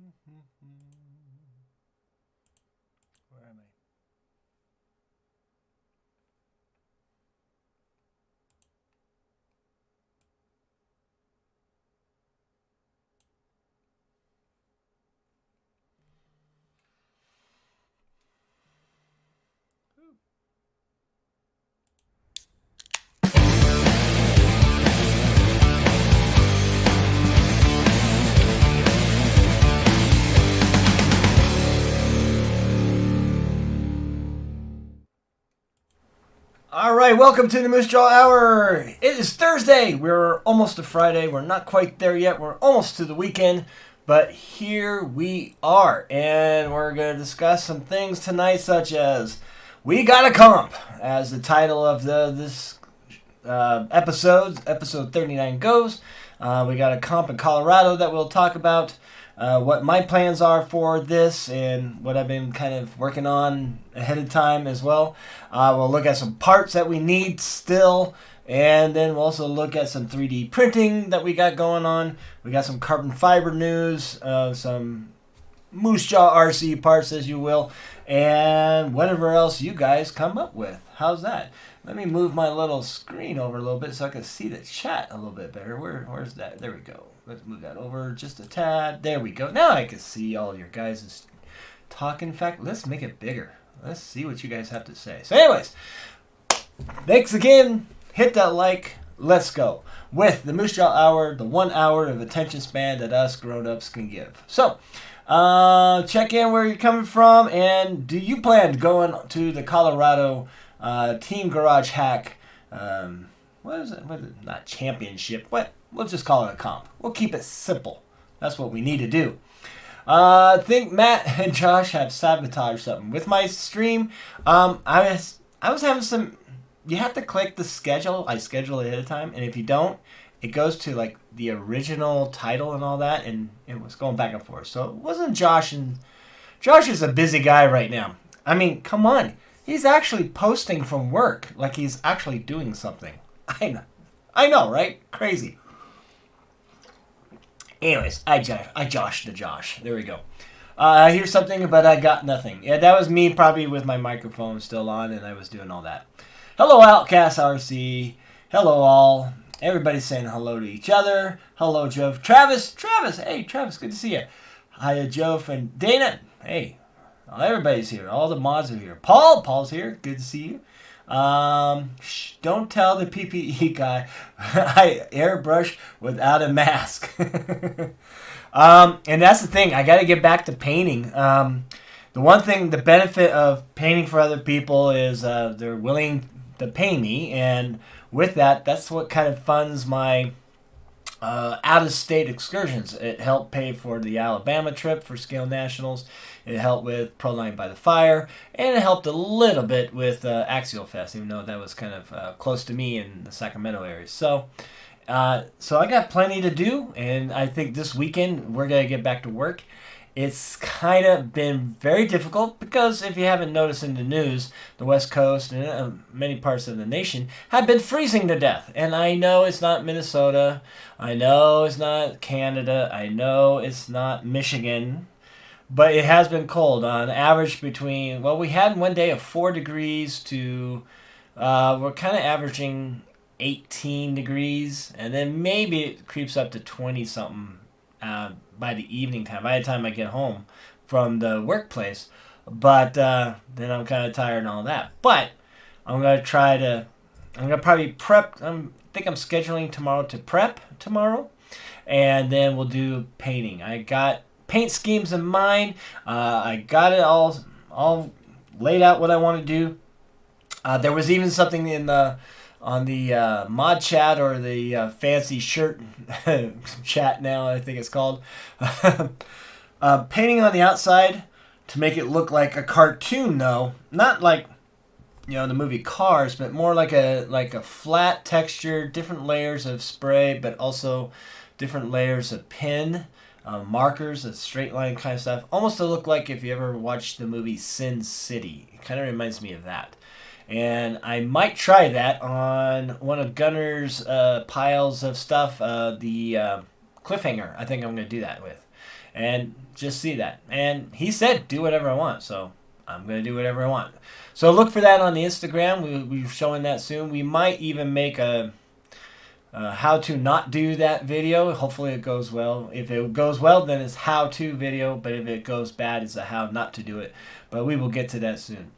Where am I? All right, welcome to the Moosejaw Hour. It is Thursday. We're almost to Friday. We're not quite there yet. We're almost to the weekend, but here we are, and we're going to discuss some things tonight, such as "We Got a Comp," as the title of this episode 39 goes. We got a comp in Colorado that we'll talk about. What my plans are for this and what I've been kind of working on ahead of time as well. We'll look at some parts that we need still, and then we'll also look at some 3D printing that we got going on. We got some carbon fiber news, some Moosejaw RC parts, as you will, and whatever else you guys come up with. How's that? Let me move my little screen over a little bit so I can see the chat a little bit better. Where's that? There we go. Let's move that over just a tad. There we go. Now I can see all your guys' talk. In fact, let's make it bigger. Let's see what you guys have to say. So anyways, thanks again. Hit that like. Let's go with the Moosejaw Hour, the 1 hour of attention span that us grown-ups can give. So, check in where you're coming from, and do you plan going to the Colorado Team Garage Hack? What is it? Not championship. What? We'll just call it a comp. We'll keep it simple. That's what we need to do. I think Matt and Josh have sabotaged something with my stream. I was having some. You have to click the schedule. I schedule it ahead of time, and if you don't, it goes to like the original title and all that, and it was going back and forth. So it wasn't Josh, and Josh is a busy guy right now. I mean, come on. He's actually posting from work, like he's actually doing something. I know, right? Crazy. Anyways, I joshed the Josh. There we go. I hear something, but I got nothing. Yeah, that was me probably with my microphone still on, and I was doing all that. Hello, Outcast RC. Hello, all. Everybody's saying hello to each other. Hello, Joe. Travis. Hey, Travis, good to see you. Hiya, Joe and Dana. Hey, everybody's here. All the mods are here. Paul's here. Good to see you. Don't tell the PPE guy I airbrush without a mask. And that's the thing. I got to get back to painting. The one thing, the benefit of painting for other people is they're willing to pay me, and with that, that's what kind of funds my out-of-state excursions. It helped pay for the Alabama trip for Scale Nationals. It helped with Pro 9 by the Fire, and it helped a little bit with Axial Fest, even though that was kind of close to me in the Sacramento area. So I got plenty to do, and I think this weekend we're going to get back to work. It's kind of been very difficult because if you haven't noticed in the news, the West Coast and many parts of the nation have been freezing to death. And I know it's not Minnesota. I know it's not Canada. I know it's not Michigan. But it has been cold on average between, well, we had one day of 4 degrees to, we're kind of averaging 18 degrees. And then maybe it creeps up to 20-something by the evening time, by the time I get home from the workplace. But then I'm kind of tired and all that. But I'm going to probably prep. I think I'm scheduling tomorrow to prep tomorrow. And then we'll do painting. I got paint schemes in mind. I got it all laid out what I want to do. There was even something on the mod chat, or the fancy shirt chat now, I think it's called. Painting on the outside to make it look like a cartoon, though. Not like, the movie Cars, but more like a flat texture, different layers of spray, but also different layers of pen, markers, a straight line kind of stuff. Almost to look like if you ever watched the movie Sin City. It kind of reminds me of that. And I might try that on one of Gunner's piles of stuff, the cliffhanger. I think I'm going to do that with. and just see that. And he said, do whatever I want, so I'm going to do whatever I want. So look for that on the Instagram. We're showing that soon. We might even make a how to not do that video. Hopefully it goes well. If it goes well, then it's how to video, but if it goes bad, it's a how not to do it. But we will get to that soon.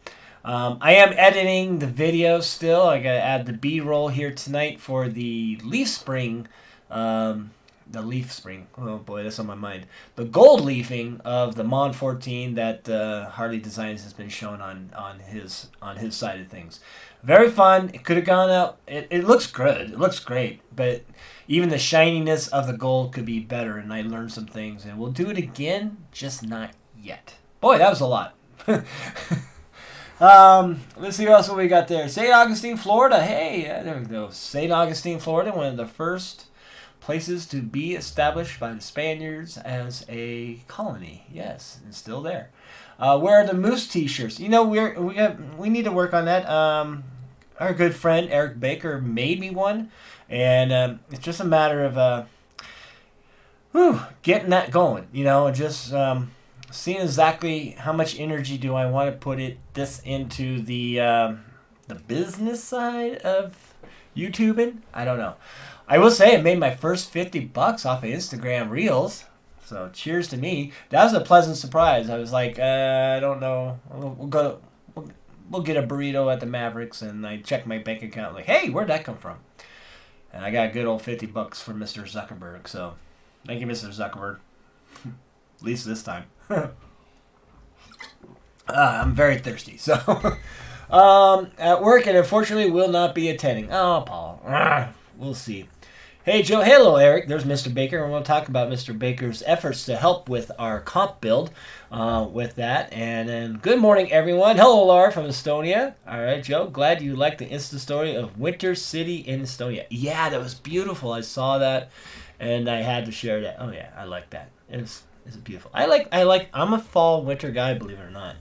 I am editing the video still. I gotta add the B-roll here tonight for the leaf spring. The leaf spring. Oh boy, that's on my mind. The gold leafing of the Mon14 that Harley Designs has been shown on his side of things. Very fun. It could have gone out. It looks good. It looks great, but even the shininess of the gold could be better. And I learned some things, and we'll do it again, just not yet. Boy, that was a lot. Let's see what else we got there. St. Augustine, Florida. Hey, there we go. St. Augustine, Florida, one of the first places to be established by the Spaniards as a colony. Yes, and still there. Where are the Moose T-shirts? You know, we need to work on that. Our good friend Eric Baker made me one, and it's just a matter of getting that going. You know, just seeing exactly how much energy do I want to put this into the business side of YouTubing. I don't know. I will say it made my first $50 off of Instagram Reels. So cheers to me. That was a pleasant surprise. I was like, I don't know. We'll get a burrito at the Mavericks, and I checked my bank account. Like, hey, where'd that come from? And I got a good old $50 from Mr. Zuckerberg. So thank you, Mr. Zuckerberg. At least this time. I'm very thirsty. So at work, and unfortunately will not be attending. Oh, Paul. We'll see. Hey, Joe. Hello, Eric. There's Mr. Baker, and we'll talk about Mr. Baker's efforts to help with our comp build with that. And then, good morning, everyone. Hello, Laura from Estonia. All right, Joe. Glad you liked the Insta story of Winter City in Estonia. Yeah, that was beautiful. I saw that, and I had to share that. Oh, yeah, I like that. It's beautiful. I'm a fall winter guy, believe it or not.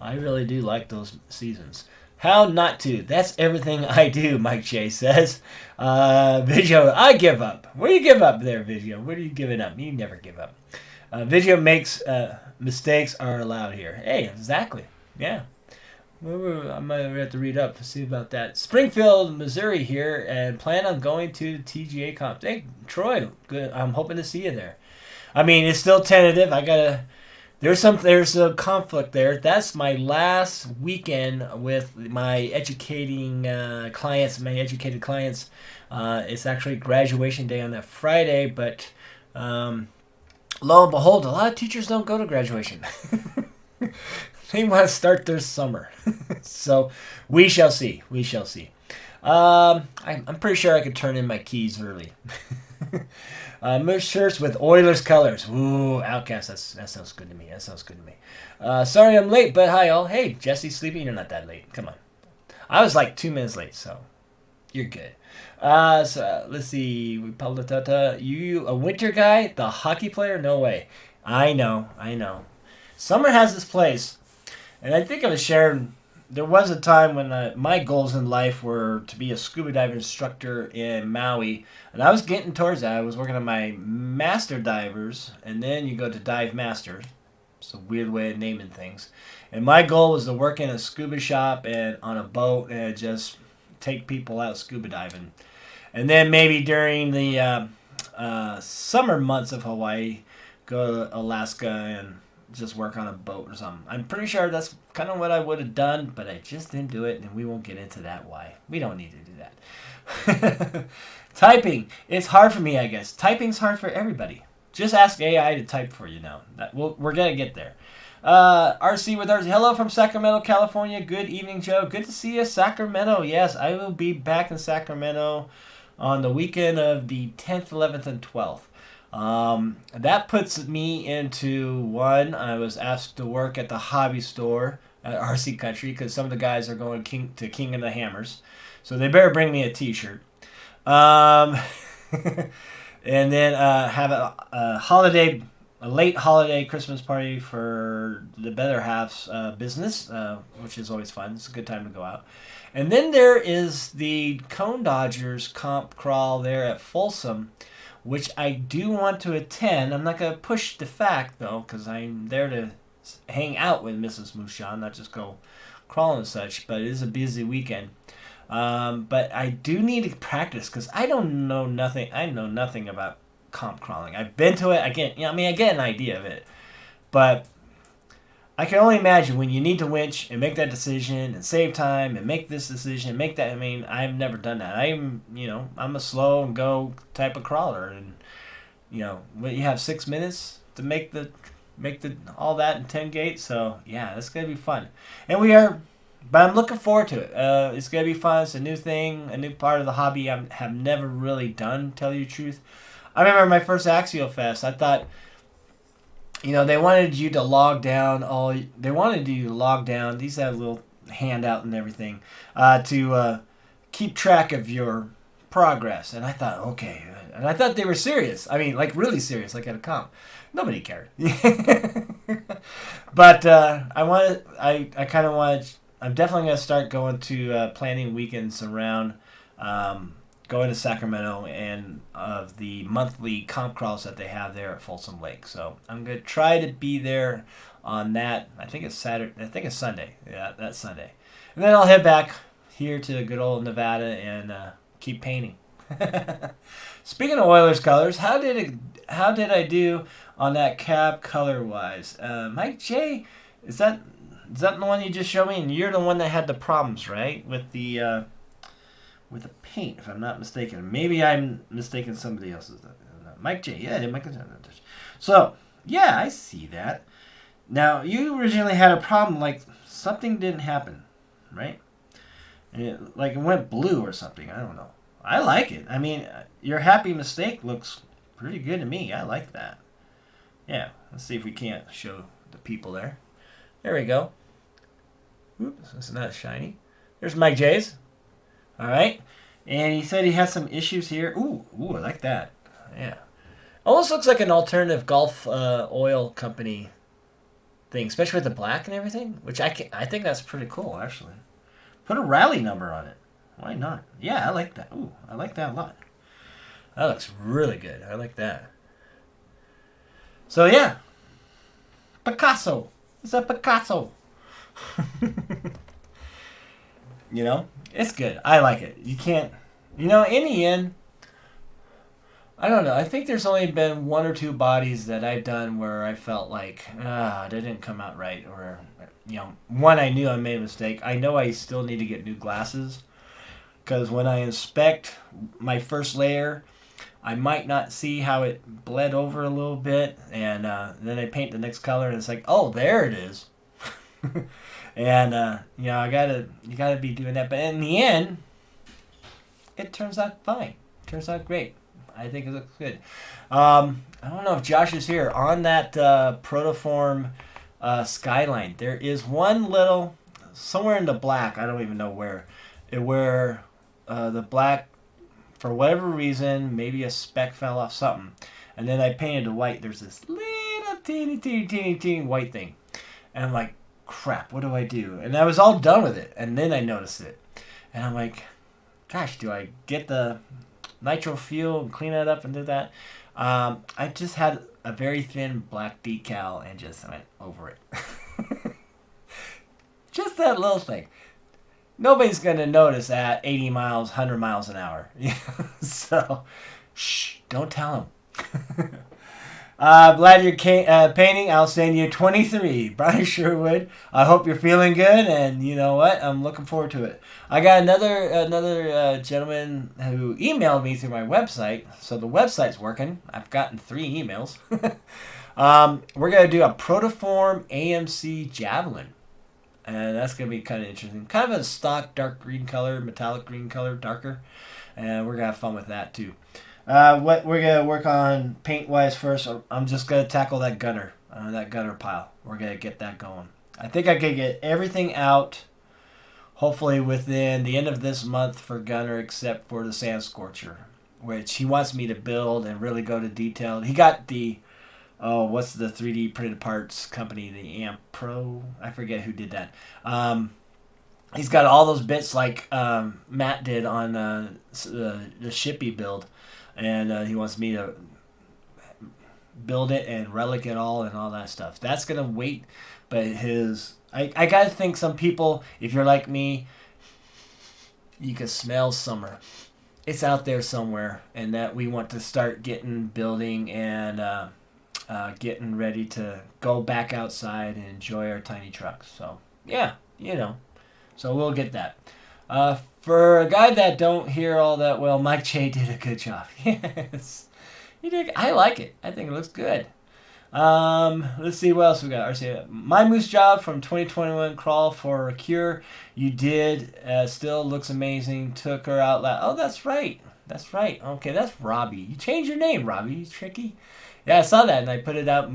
I really do like those seasons. How not to? That's everything I do, Mike J says. Video, I give up. What do you give up there, Video? What are you giving up? You never give up. Video makes mistakes are allowed here. Hey, exactly. Yeah. I might have to read up to see about that. Springfield, Missouri here, and plan on going to the TGA comp. Hey, Troy, good. I'm hoping to see you there. I mean, it's still tentative. There's a conflict there. That's my last weekend with my educating clients, my educated clients. It's actually graduation day on that Friday, but lo and behold, a lot of teachers don't go to graduation. They want to start their summer. So we shall see. We shall see. I'm pretty sure I could turn in my keys early. Moose shirts with Oilers colors. Ooh, Outcast. That sounds good to me. That sounds good to me. Sorry I'm late, but hi all. Hey, Jesse sleeping? You're not that late. Come on. I was like 2 minutes late, so you're good. So let's see. You a winter guy? The hockey player? No way. I know. Summer has this place, and I think I was sharing. There was a time when my goals in life were to be a scuba dive instructor in Maui, and I was getting towards that. I was working on my master divers, and then you go to dive master. It's a weird way of naming things. And my goal was to work in a scuba shop and on a boat and just take people out scuba diving. And then maybe during the summer months of Hawaii, go to Alaska and just work on a boat or something. I'm pretty sure that's kind of what I would have done, but I just didn't do it, and we won't get into that why. We don't need to do that. Typing. It's hard for me, I guess. Typing's hard for everybody. Just ask AI to type for you now. We're going to get there. RC with RC. Hello from Sacramento, California. Good evening, Joe. Good to see you, Sacramento. Yes, I will be back in Sacramento on the weekend of the 10th, 11th, and 12th. That puts me into one. I was asked to work at the hobby store at RC Country because some of the guys are going to King of the Hammers, so they better bring me a T-shirt. And then have a late holiday Christmas party for the better half's business, which is always fun. It's a good time to go out. And then there is the Cone Dodgers comp crawl there at Folsom, which I do want to attend. I'm not going to push the fact, though, because I'm there to hang out with Mrs. Moosejaw, not just go crawling and such, but it is a busy weekend. But I do need to practice because I don't know nothing. I know nothing about comp crawling. I've been to it. I get an idea of it, but I can only imagine when you need to winch and make that decision and save time and make this decision and make that. I mean, I've never done that. I'm a slow and go type of crawler, and when you have 6 minutes to make the all that in 10 gate. So yeah, that's gonna be fun, and but I'm looking forward to it. It's gonna be fun. It's a new thing, a new part of the hobby I have never really done. To tell you the truth, I remember my first Axial Fest. I thought, they wanted you to log down all. They wanted you to log down. These have a little handout and everything to keep track of your progress. And I thought, okay, and I thought they were serious. I mean, like really serious, like at a comp. Nobody cared. But I kind of wanted. I'm definitely going to start going to planning weekends around, going to Sacramento and of the monthly comp crawls that they have there at Folsom Lake. So I'm going to try to be there on that. I think it's Saturday. I think it's Sunday. Yeah, that's Sunday. And then I'll head back here to good old Nevada and keep painting. Speaking of Oilers colors, how did I do on that cab color wise? Mike J, is that the one you just showed me? And you're the one that had the problems, right, with the paint, if I'm not mistaken. Maybe I'm mistaken somebody else's. Mike J, yeah, Mike J. So yeah, I see that. Now you originally had a problem, like something didn't happen, right? Like it went blue or something. I don't know. I like it. I mean, your happy mistake looks pretty good to me. I like that. Yeah, let's see if we can't show the people there. There we go. Oops, it's not shiny. There's Mike J's. All right. And he said he has some issues here. Ooh, I like that. Yeah. Almost looks like an alternative golf oil company thing, especially with the black and everything, which I think that's pretty cool, actually. Put a rally number on it. Why not? Yeah, I like that. Ooh, I like that a lot. That looks really good. I like that. So, yeah. Picasso. It's a Picasso. It's good. I like it. You can't, in the end, I don't know. I think there's only been one or two bodies that I've done where I felt like, they didn't come out right. Or, one, I knew I made a mistake. I know I still need to get new glasses. Because when I inspect my first layer, I might not see how it bled over a little bit. And then I paint the next color and it's like, oh, there it is. And you gotta be doing that. But in the end, it turns out fine. It turns out great. I think it looks good. I don't know if Josh is here on that protoform skyline. There is one little somewhere in the black. I don't even know where. Where the black, for whatever reason, maybe a speck fell off something, and then I painted the white. There's this little teeny white thing, and I'm like, crap, what do I do? And I was all done with it, and then I noticed it, and I'm like, gosh, do I get the nitro fuel and clean it up and do that? I just had a very thin black decal and just went over it. Just that little thing. Nobody's going to notice at 80 miles, 100 miles an hour. So, shh, don't tell them. Glad you're painting. I'll send you 23. Brian Sherwood. I hope you're feeling good, and you know what? I'm looking forward to it. I got another gentleman who emailed me through my website, so the website's working. I've gotten 3 emails. We're going to do a Protoform AMC Javelin. And that's going to be kind of interesting. Kind of a stock dark green color, metallic green color, darker. And we're going to have fun with that too. What we're going to work on paint-wise first, I'm just going to tackle that gunner pile. We're going to get that going. I think I can get everything out, hopefully within the end of this month for gunner, except for the Sand Scorcher, which he wants me to build and really go to detail. He got the... Oh, what's the 3D printed parts company? The Amp Pro? I forget who did that. He's got all those bits like Matt did on the Shippy build. and he wants me to build it and relic it all and all that stuff. That's gonna wait, but I gotta think some people, if you're like me, you can smell summer. It's out there somewhere, and that we want to start building and getting ready to go back outside and enjoy our tiny trucks. So yeah, so we'll get that. For a guy that don't hear all that well, Mike J did a good job. Yes, he did. I like it. I think it looks good. Let's see what else we got. My Moose Job from 2021 Crawl for a Cure. You did. Still looks amazing. Took her out loud. Oh, that's right. That's right. Okay, that's Robbie. You changed your name, Robbie. You tricky. Yeah, I saw that, and I put it out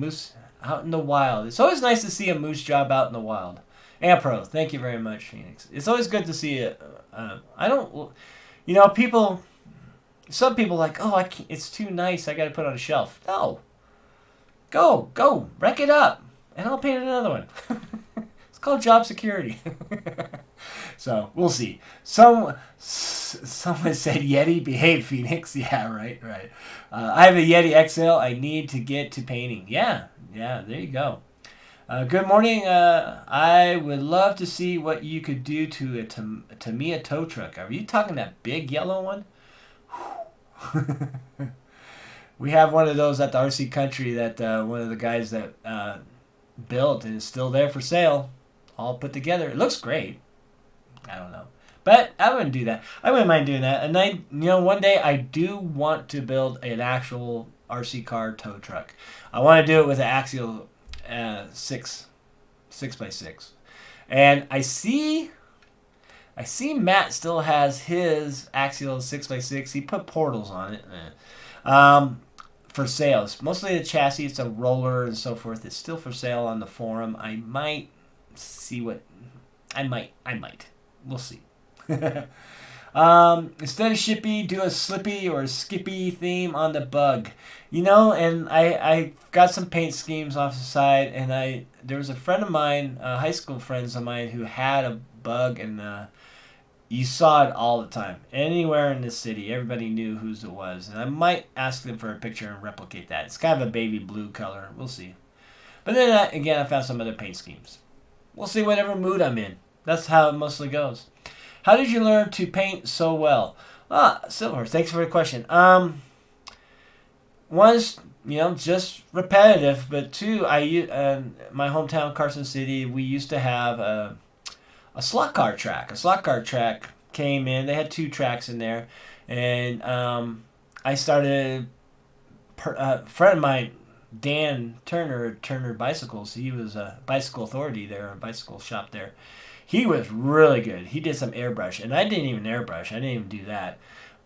out in the wild. It's always nice to see a moose job out in the wild. Ampro, thank you very much, Phoenix. It's always good to see it. I don't, people. Some people are like, oh, I can't, it's too nice. I got to put it on a shelf. No. Go, wreck it up, and I'll paint another one. It's called job security. So we'll see. Someone said Yeti, behave, Phoenix. Yeah, right. I have a Yeti XL. I need to get to painting. Yeah. There you go. Good morning. I would love to see what you could do to a Tamiya tow truck. Are you talking that big yellow one? We have one of those at the RC Country that one of the guys that built, and it's still there for sale, all put together. It looks great. I don't know, but I wouldn't do that. I wouldn't mind doing that. And one day I do want to build an actual RC car tow truck. I want to do it with an axial 6x6, and I see Matt still has his axial 6x6. He put portals on it. For sales. Mostly the chassis, it's a roller and so forth. It's still for sale on the forum. I might see what... I might. We'll see. Instead of Shippy, do a Slippy or a Skippy theme on the bug. And I got some paint schemes off the side, and there was a friend of mine, high school friends of mine, who had a bug, and you saw it all the time. Anywhere in this city, everybody knew whose it was. And I might ask them for a picture and replicate that. It's kind of a baby blue color. We'll see. But then, I found some other paint schemes. We'll see whatever mood I'm in. That's how it mostly goes. How did you learn to paint so well? Silver, thanks for the question. One is, just repetitive. But two, my hometown, Carson City, we used to have a slot car track. A slot car track came in. They had 2 tracks in there. And I started... a friend of mine, Dan Turner Bicycles, he was a bicycle authority there, a bicycle shop there. He was really good. He did some airbrush. And I didn't even airbrush. I didn't even do that.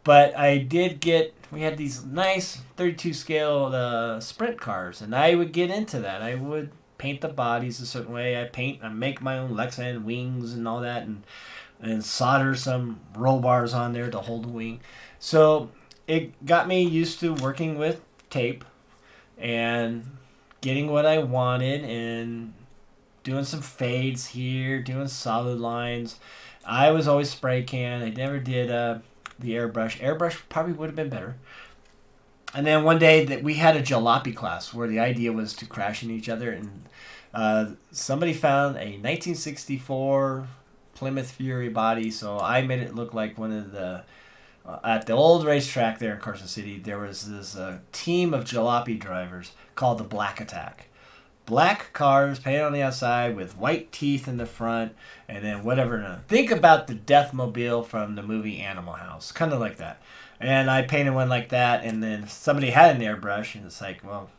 But I did we had these nice 32 scale sprint cars. And I would get into that. I would paint the bodies a certain way. I make my own Lexan wings and all that, and solder some roll bars on there to hold the wing. So it got me used to working with tape and getting what I wanted and doing some fades here, doing solid lines. I was always spray can. I never did the airbrush. Airbrush probably would have been better. And then one day that we had a jalopy class where the idea was to crash into each other, and somebody found a 1964 Plymouth Fury body, so I made it look like one of the at the old racetrack there in Carson City. There was this team of jalopy drivers called the Black Attack. Black cars painted on the outside with white teeth in the front, and then whatever. Think about the Deathmobile from the movie Animal House, kind of like that. And I painted one like that, and then somebody had an airbrush, and it's like, well,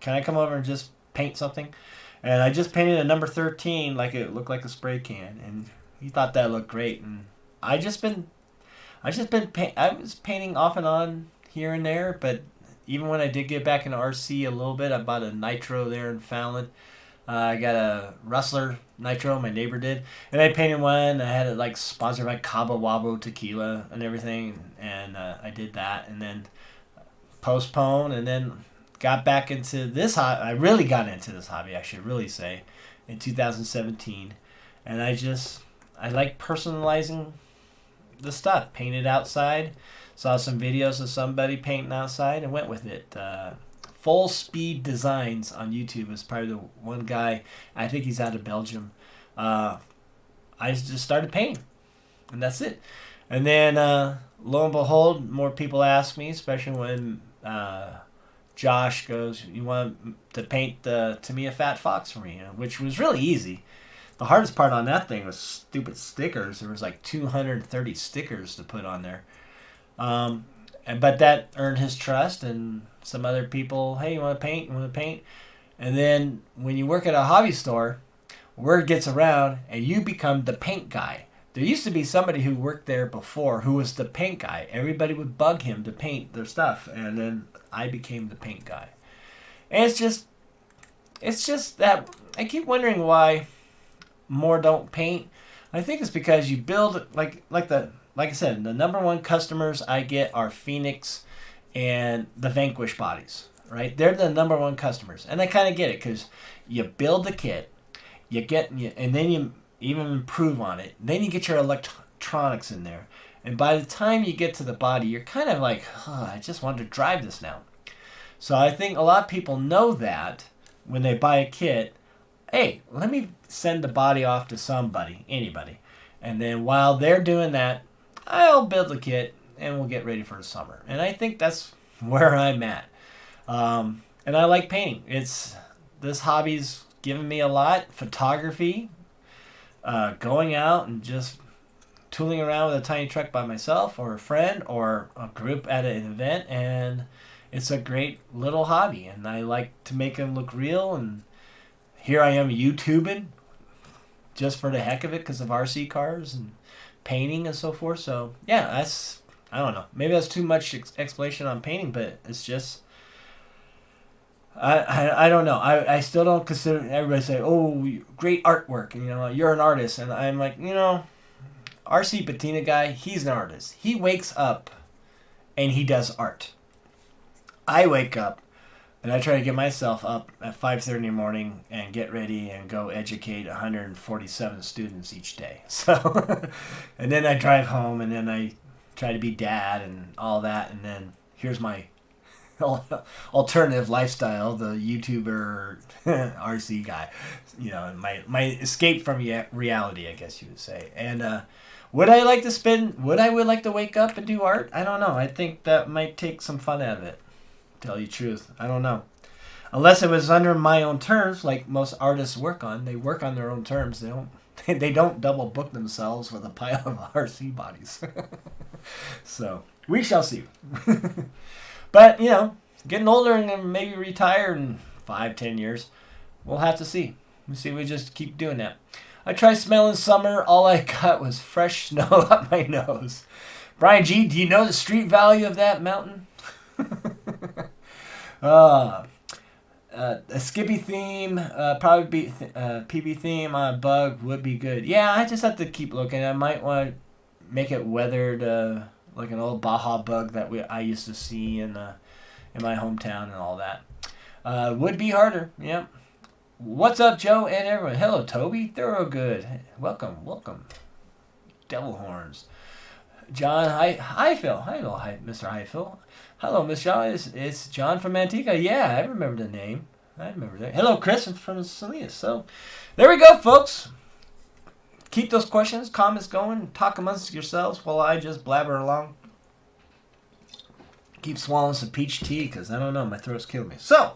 can I come over and just paint something? And I just painted a number 13 like it looked like a spray can, and he thought that looked great. And I was painting off and on here and there, but even when I did get back into RC a little bit, I bought a nitro there in Fallon. I got a Rustler nitro, my neighbor did, and I painted one. I had it like sponsored by Cabo Wabo tequila and everything, and I did that, and then postponed, and then got back into this hobby. I really got into this hobby, I should really say, in 2017, and I like personalizing the stuff, painted outside. Saw some videos of somebody painting outside and went with it. Full Speed Designs on YouTube is probably the one guy. I think he's out of Belgium. I just started painting, and that's it. And then lo and behold, more people ask me, especially when Josh goes, "You want to paint the Tamiya Fat Fox for me?" Which was really easy. The hardest part on that thing was stupid stickers. There was like 230 stickers to put on there. But that earned his trust, and some other people, "Hey, you want to paint? You want to paint?" And then when you work at a hobby store, word gets around, and you become the paint guy. There used to be somebody who worked there before who was the paint guy. Everybody would bug him to paint their stuff, and then I became the paint guy. And it's just that I keep wondering why more don't paint. I think it's because you build like I said, the number one customers I get are Phoenix and the Vanquish bodies, right? They're the number one customers, and I kind of get it because you build the kit, and then you even improve on it. Then you get your electronics in there, and by the time you get to the body, you're kind of like, "Oh, I just want to drive this now." So I think a lot of people know that when they buy a kit, hey, let me send the body off to anybody, and then while they're doing that, I'll build a kit and we'll get ready for the summer. And I think that's where I'm at. And I like painting. This hobby's given me a lot. Photography, going out and just tooling around with a tiny truck by myself or a friend or a group at an event, and it's a great little hobby. And I like to make them look real, and here I am YouTubing just for the heck of it because of RC cars and painting and so forth. So yeah, I don't know, maybe that's too much explanation on painting, but it's just I don't know. I still don't consider, everybody say, "Oh, great artwork," and you're an artist, and I'm like, RC Patina guy, he's an artist. He wakes up and he does art. I wake up and I try to get myself up at 5:30 in the morning and get ready and go educate 147 students each day. So, and then I drive home, and then I try to be dad and all that. And then here's my alternative lifestyle, the YouTuber RC guy. My escape from reality, I guess you would say. And would I like to wake up and do art? I don't know. I think that might take some fun out of it. Tell you the truth, I don't know. Unless it was under my own terms, like most artists work on. They work on their own terms. They don't double book themselves with a pile of RC bodies. So we shall see. But getting older and then maybe retire in 5-10 years, we'll have to see. We just keep doing that. I tried smelling summer. All I got was fresh snow up my nose. Brian G, do you know the street value of that mountain? A Skippy theme, probably be PB theme on a bug would be good. Yeah, I just have to keep looking. I might want to make it weathered, like an old Baja bug that I used to see in my hometown and all that. Would be harder. Yeah. What's up, Joe and everyone? Hello, Toby. Thorogood. Welcome. Devil horns. John Highfill. Hello, Mr. Highfill. Hello, Miss Shaw. It's John from Antigua. Yeah, I remember the name. I remember that. Hello, Chris from Salinas. So, there we go, folks. Keep those questions, comments going. Talk amongst yourselves while I just blabber along. Keep swallowing some peach tea because I don't know, my throat's killing me. So,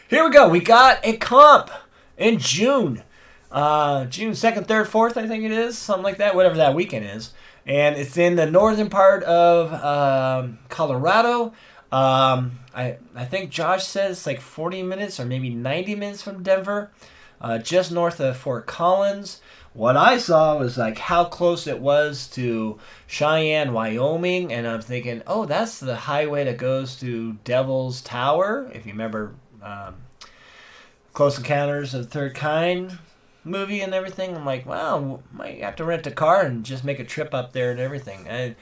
here we go. We got a comp in June. June 2nd, 3rd, 4th, I think it is. Something like that, whatever that weekend is. And it's in the northern part of Colorado. I think Josh says it's like 40 minutes or maybe 90 minutes from Denver. Just north of Fort Collins. What I saw was like how close it was to Cheyenne, Wyoming. And I'm thinking, oh, that's the highway that goes to Devil's Tower. If you remember Close Encounters of the Third Kind movie and everything. I'm like, wow, might have to rent a car and just make a trip up there and everything. And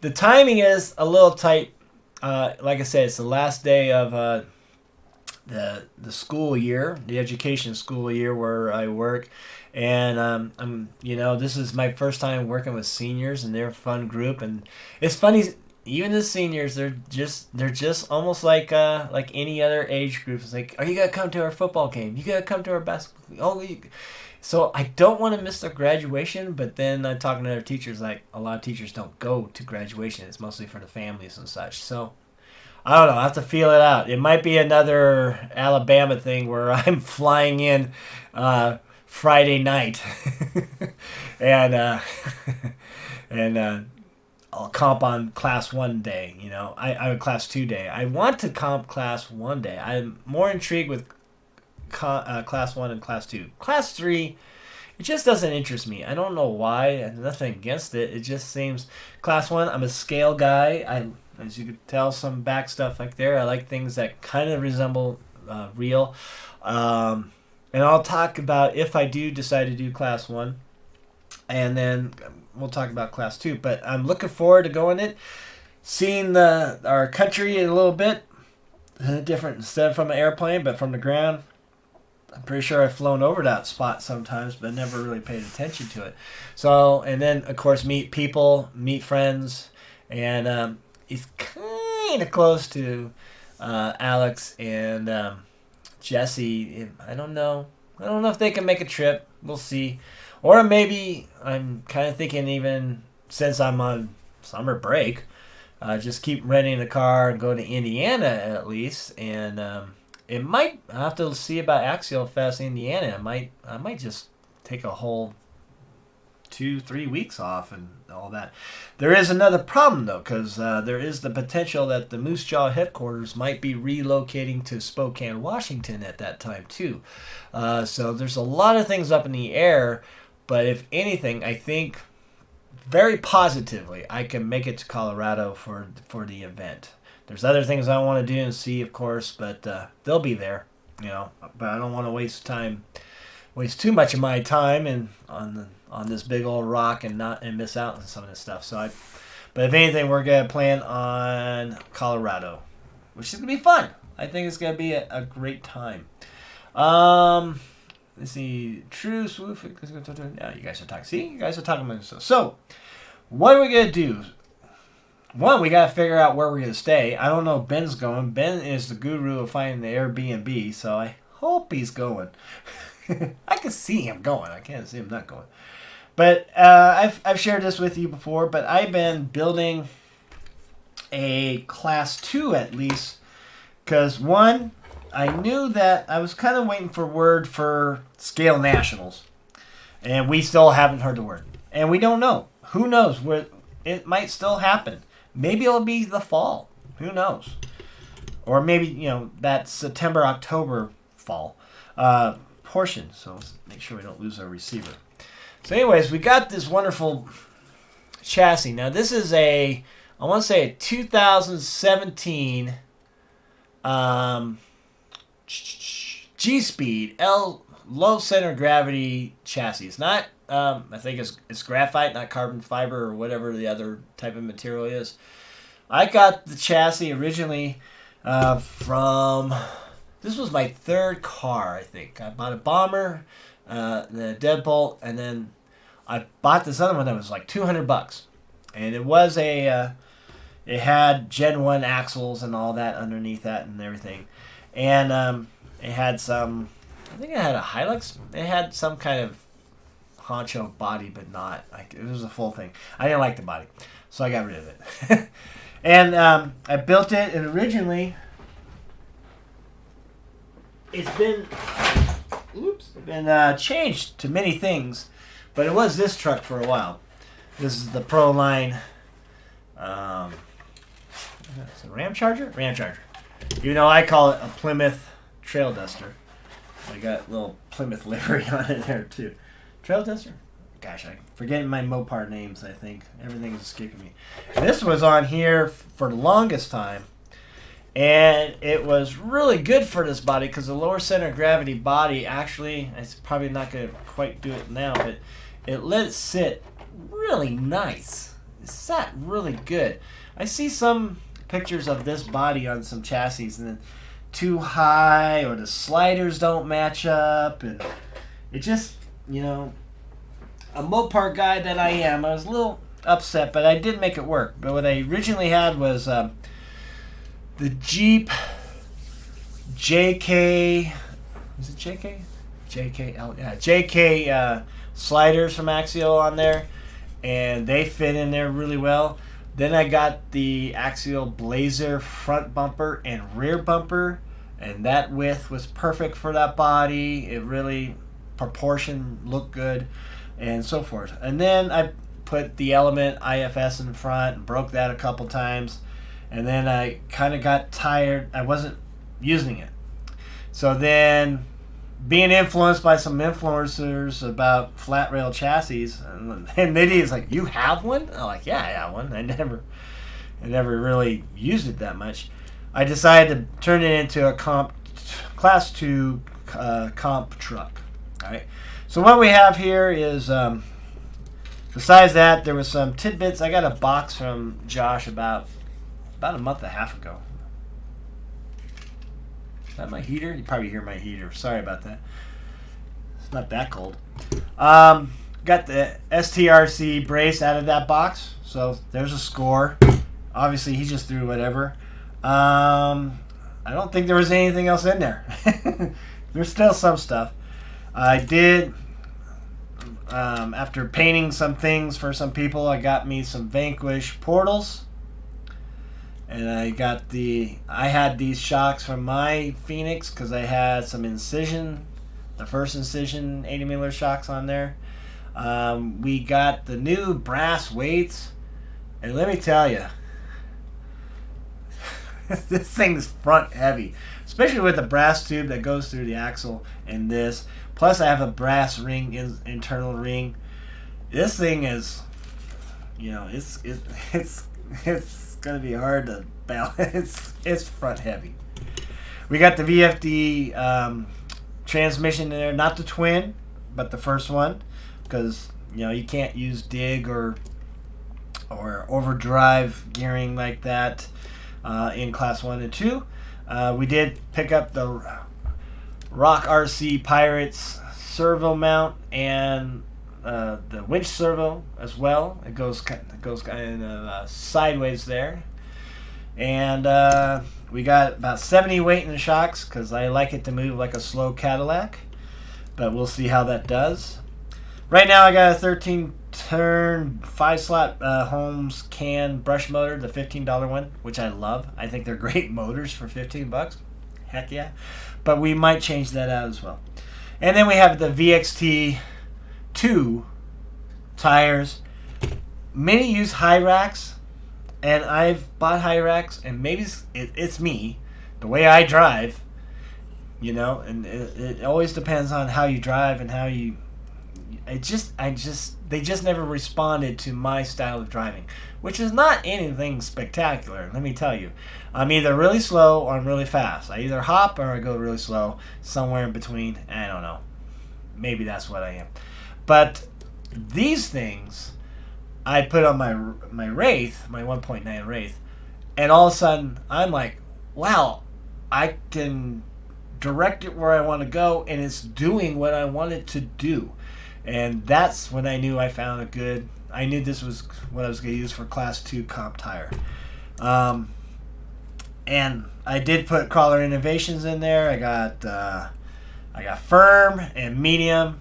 the timing is a little tight. Like I said, it's the last day of the school year, the education school year where I work. And this is my first time working with seniors, and they're a fun group. And it's funny, even the seniors, they're just almost like any other age group. It's like, are you gonna come to our football game? You gotta come to our basketball. Oh, so I don't want to miss their graduation, but then I'm talking to other teachers, like a lot of teachers don't go to graduation. It's mostly for the families and such. So I don't know. I have to feel it out. It might be another Alabama thing where I'm flying in Friday night and and I'll comp on class 1 day. I class 2 day. I want to comp class 1 day. I'm more intrigued with class 1 and class 2. Class 3, it just doesn't interest me. I don't know why. I have nothing against it. It just seems class 1. I'm a scale guy. As you could tell, some back stuff like there. I like things that kind of resemble real. And I'll talk about if I do decide to do class 1, and then we'll talk about class 2. But I'm looking forward to going it, seeing our country a little bit different, instead of from an airplane, but from the ground. I'm pretty sure I've flown over that spot sometimes, but never really paid attention to it. So, and then of course meet people, meet friends, and it's kind of close to Alex and Jesse. I don't know if they can make a trip. We'll see. Or maybe I'm kind of thinking, even since I'm on summer break, just keep renting a car and go to Indiana at least. And it might, I have to see about Axial Fest Indiana. I might just take a whole 2-3 weeks off and all that. There is another problem though, because there is the potential that the Moosejaw headquarters might be relocating to Spokane, Washington at that time too. So there's a lot of things up in the air, but if anything, I think very positively I can make it to Colorado for the event. There's other things I want to do and see, of course, but they'll be there, but I don't want to waste too much of my time on this big old rock and miss out on some of this stuff. But if anything, we're gonna plan on Colorado, which is gonna be fun. I think it's gonna be a great time. Let's see, true swoof. Yeah, you guys are talking. See, you guys are talking about stuff. So, what are we gonna do? One, we gotta figure out where we're gonna stay. I don't know if Ben's going. Ben is the guru of finding the Airbnb, so I hope he's going. I can see him going. I can't see him not going. But I've shared this with you before, but I've been building a class 2 at least, because one, I knew that I was kind of waiting for word for Scale Nationals, and we still haven't heard the word. And we don't know. Who knows? It might still happen. Maybe it'll be the fall. Who knows? Or maybe, that September, October fall portion. So let's make sure we don't lose our receiver. So anyways, we got this wonderful chassis. Now this is I want to say a 2017 G-Speed low center gravity chassis. It's not, I think it's graphite, not carbon fiber or whatever the other type of material is. I got the chassis originally from, this was my third car, I think. I bought a Bomber, the Deadbolt, and then I bought this other one that was like $200. And it was it had Gen 1 axles and all that underneath that and everything. And it had some, I think it had a Hilux. It had some kind of honcho body, but not. It was a full thing. I didn't like the body, so I got rid of it. And I built it, and originally it's been changed to many things, but it was this truck for a while. This is the Proline. It's a Ram Charger? Ram Charger. Even though I call it a Plymouth Trail Duster. I got a little Plymouth livery on it there too. Trail Duster? Gosh, I'm forgetting my Mopar names, I think. Everything's escaping me. And this was on here for the longest time. And it was really good for this body because the lower center of gravity body actually, it's probably not going to quite do it now, but it let it sit really nice. It sat really good. I see some pictures of this body on some chassis and then too high or the sliders don't match up, and it just, a Mopar guy that I am, I was a little upset, but I did make it work. But what I originally had was the Jeep JK. Is it JK? JKL. Yeah, JK sliders from Axial on there, and they fit in there really well. Then I got the Axial Blazer front bumper and rear bumper, and that width was perfect for that body. It really proportion looked good, and so forth. And then I put the Element IFS in front and broke that a couple times, and then I kind of got tired. I wasn't using it. So then, being influenced by some influencers about flat rail chassis, and Nitty is like, "You have one?" I'm like, "Yeah, I have one. I never really used it that much." I decided to turn it into a class 2 comp truck. All right. So what we have here is, besides that, there was some tidbits. I got a box from Josh about a month and a half ago. Is that my heater? You probably hear my heater. Sorry about that. It's not that cold. Got the STRC brace out of that box. So there's a score. Obviously, he just threw whatever. I don't think there was anything else in there. There's still some stuff. I did, after painting some things for some people, I got me some Vanquish portals. And I had these shocks from my Phoenix because I had some Incision, the first Incision 80mm shocks on there. We got the new brass weights. And let me tell you, this thing's front heavy, especially with the brass tube that goes through the axle and this. Plus, I have a brass ring, internal ring. This thing is, it's gonna be hard to balance. It's front heavy. We got the VFD transmission in there, not the twin, but the first one, because you can't use dig or overdrive gearing like that in class 1 and 2. We did pick up the Rock RC Pirates servo mount and the winch servo as well. It goes kind of sideways there. And we got about 70 weight in the shocks because I like it to move like a slow Cadillac. But we'll see how that does. Right now I got a 13-turn 5-slot Holmes can brush motor, the $15 one, which I love. I think they're great motors for $15. Heck yeah. But we might change that out as well. And then we have the VXT2 tires. Many use high racks, and I've bought high racks, and maybe it's me, the way I drive, and it always depends on how you drive and how you. They just never responded to my style of driving, which is not anything spectacular, let me tell you. I'm either really slow or I'm really fast. I either hop or I go really slow, somewhere in between. I don't know. Maybe that's what I am. But these things I put on my Wraith, my 1.9 Wraith, and all of a sudden I'm like, wow, I can direct it where I want to go, and it's doing what I want it to do. And that's when I knew I found I knew this was what I was going to use for class 2 comp tire. And I did put crawler innovations in there. I got firm and medium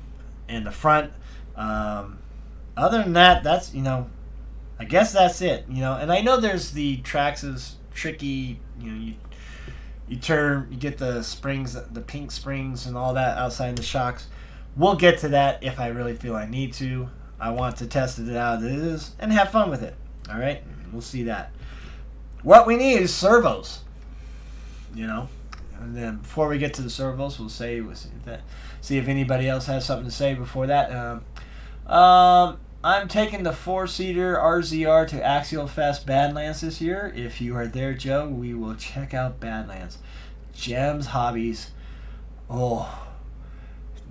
in the front. Other than that, that's, I guess that's it, And I know there's the Traxxas tricky, you get the springs, the pink springs and all that outside the shocks. We'll get to that if I really feel I need to. I want to test it out as it is and have fun with it. All right? We'll see that. What we need is servos. And then before we get to the servos, we'll see if anybody else has something to say before that. I'm taking the 4-seater RZR to Axial Fest Badlands this year. If you are there, Joe, we will check out Badlands. Gems Hobbies. Oh.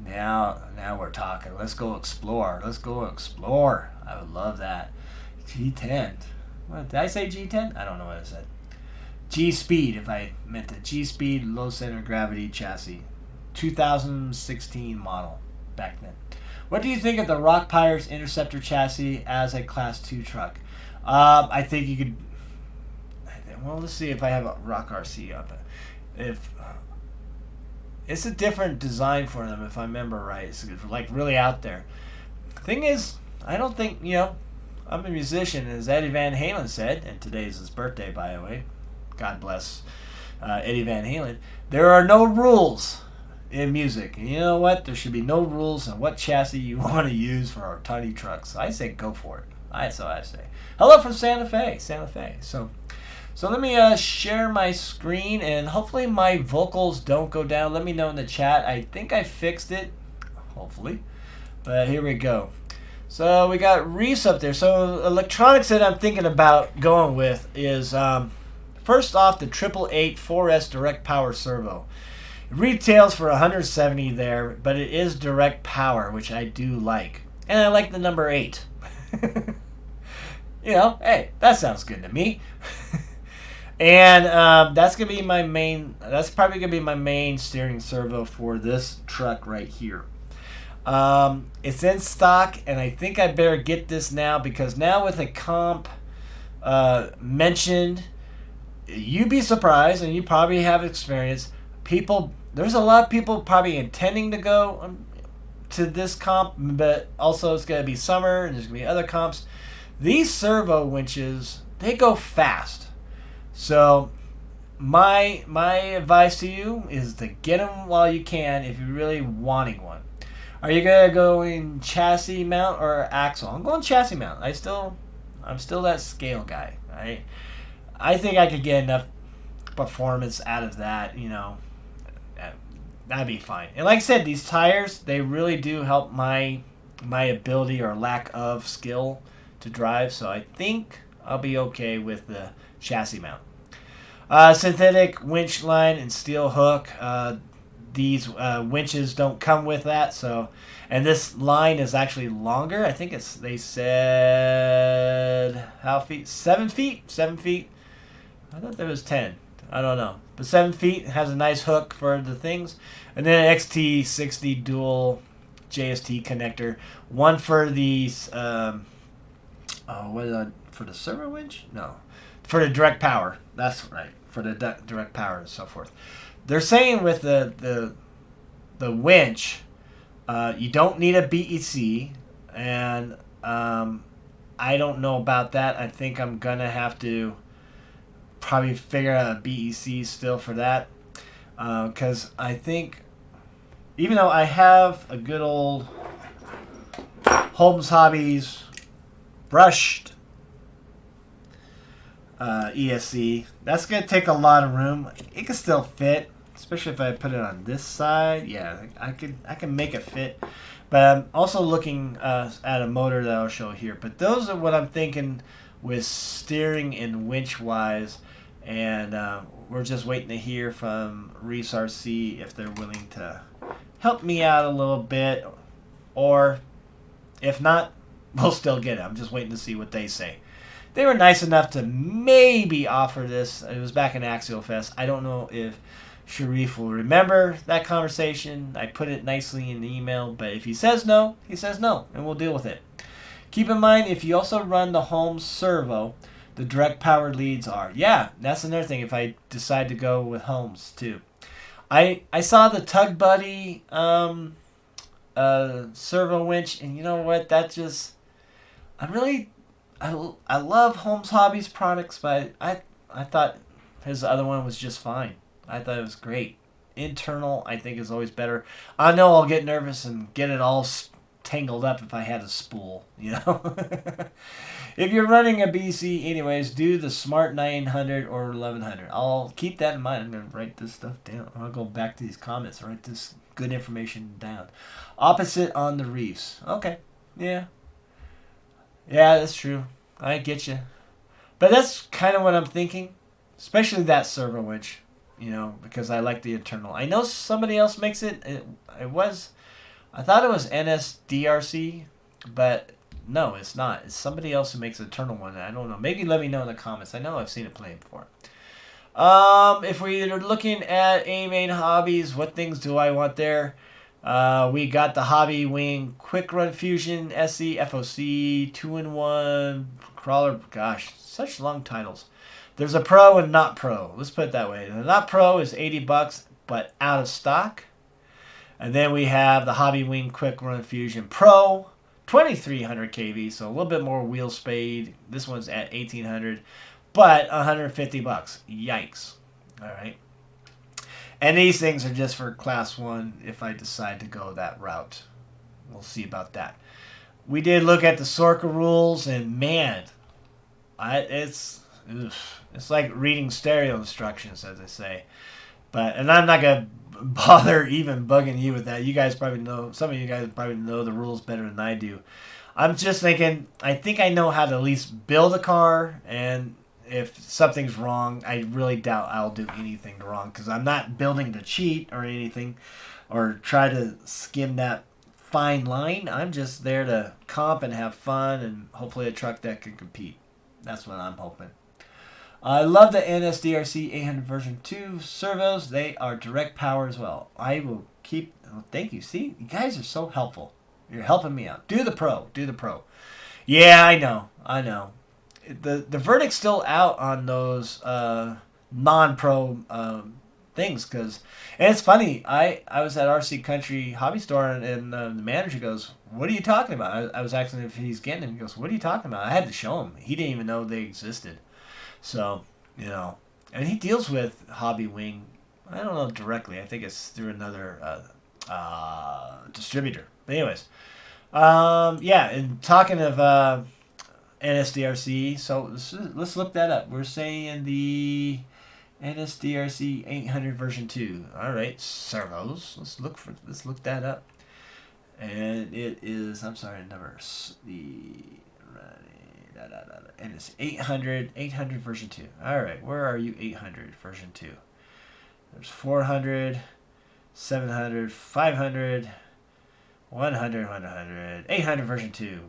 Now we're talking. Let's go explore. I would love that. G10. What did I say? G10? I don't know what I said. G-Speed, if I meant the G-Speed low center gravity chassis. 2016 model back then. What do you think of the Rock Pirates Interceptor chassis as a Class 2 truck? I think you could... Well, let's see if I have a Rock RC on it. If it's a different design for them, if I remember right. It's like really out there. Thing is, I don't think, I'm a musician, as Eddie Van Halen said, and today's his birthday, by the way. God bless Eddie Van Halen. There are no rules in music. And you know what? There should be no rules on what chassis you want to use for our tiny trucks. I say go for it. That's what I say. Hello from Santa Fe. So let me share my screen, and hopefully my vocals don't go down. Let me know in the chat. I think I fixed it, hopefully. But here we go. So we got Reese up there. So electronics that I'm thinking about going with is, first off, the 888 4S direct power servo. It retails for $170 there, but it is direct power, which I do like. And I like the number 8. Hey, that sounds good to me. And that's gonna be my main. That's probably gonna be my main steering servo for this truck right here. It's in stock, and I think I better get this now, because now with a comp mentioned, you'd be surprised, and you probably have experience. There's a lot of people probably intending to go to this comp, but also it's gonna be summer, and there's gonna be other comps. These servo winches, they go fast. So my advice to you is to get them while you can if you're really wanting one. Are you gonna go in chassis mount or axle? I'm going chassis mount. I'm still that scale guy. I think I could get enough performance out of that. That'd be fine. And like I said, these tires, they really do help my ability or lack of skill to drive. So I think I'll be okay with the chassis mount. Synthetic winch line and steel hook. These winches don't come with that, and this line is actually longer. I think they said how feet? 7 feet. 7 feet. I thought there was 10. I don't know, but 7 feet. Has a nice hook for the things, and then an XT60 dual JST connector. One for these. For the servo winch? No. For the direct power. That's right. For the direct power and so forth. They're saying with the winch, you don't need a BEC, and I don't know about that. I think I'm going to have to probably figure out a BEC still for that, because I think, even though I have a good old Holmes Hobbies brushed ESC, that's going to take a lot of room. It can still fit, especially if I put it on this side. Yeah, I can make it fit. But I'm also looking at a motor that I'll show here. But those are what I'm thinking with steering and winch wise. And we're just waiting to hear from Reese RC if they're willing to help me out a little bit. Or if not, we'll still get it. I'm just waiting to see what they say. They were nice enough to maybe offer this. It was back in Axial Fest. I don't know if Sharif will remember that conversation. I put it nicely in the email, but if he says no, he says no, and we'll deal with it. Keep in mind, if you also run the Holmes servo, the direct power leads are. Yeah, that's another thing if I decide to go with Holmes too. I saw the Tug Buddy servo winch, and you know what? I love Holmes Hobbies products, but I thought his other one was just fine. I thought it was great. Internal, I think, is always better. I know I'll get nervous and get it all tangled up if I had a spool, If you're running a BC anyways, do the Smart 900 or 1100. I'll keep that in mind. I'm going to write this stuff down. I'll go back to these comments and write this good information down. Opposite on the reefs. Okay. Yeah. Yeah, that's true. I get you. But that's kind of what I'm thinking. Especially that servo winch, because I like the internal. I know somebody else makes it. I thought it was NSDRC, but no, it's not. It's somebody else who makes an internal one. I don't know. Maybe let me know in the comments. I know I've seen it playing before. If we're looking at A-Main Hobbies, what things do I want there? We got the Hobby Wing Quick Run Fusion SE FOC 2-in-1 crawler. Gosh, such long titles. There's a Pro and not Pro. Let's put it that way. The not Pro is $80, but out of stock. And then we have the Hobby Wing Quick Run Fusion Pro, 2300 kV, so a little bit more wheel speed. This one's at 1800, but $150. Yikes! All right. And these things are just for class 1 if I decide to go that route. We'll see about that. We did look at the Sorka rules, and man, it's like reading stereo instructions, as they say. And I'm not going to bother even bugging you with that. You guys probably know, some of you guys probably know the rules better than I do. I'm just thinking, I think I know how to at least build a car, and if something's wrong, I really doubt I'll do anything wrong, because I'm not building to cheat or anything or try to skim that fine line. I'm just there to comp and have fun, and hopefully a truck that can compete. That's what I'm hoping. I love the NSDRC 800 version 2 servos. They are direct power as well. I will keep... Oh, thank you. See? You guys are so helpful. You're helping me out. Do the Pro. Do the Pro. Yeah, I know. I know. The verdict's still out on those non-Pro things. And it's funny. I was at RC Country Hobby Store, and the manager goes, "What are you talking about?" I was asking if he's getting them. He goes, "What are you talking about?" I had to show him. He didn't even know they existed. So, and he deals with Hobby Wing, I don't know directly. I think it's through another distributor. But anyways, yeah, and talking of NSDRC, so let's look that up. We're saying the NSDRC 800 version 2. All right, servos. Let's look that up. And it is, I'm sorry, numbers. And it's 800 version 2. All right, where are you? 800 version 2. There's 400, 700, 500, 100, 800 version 2.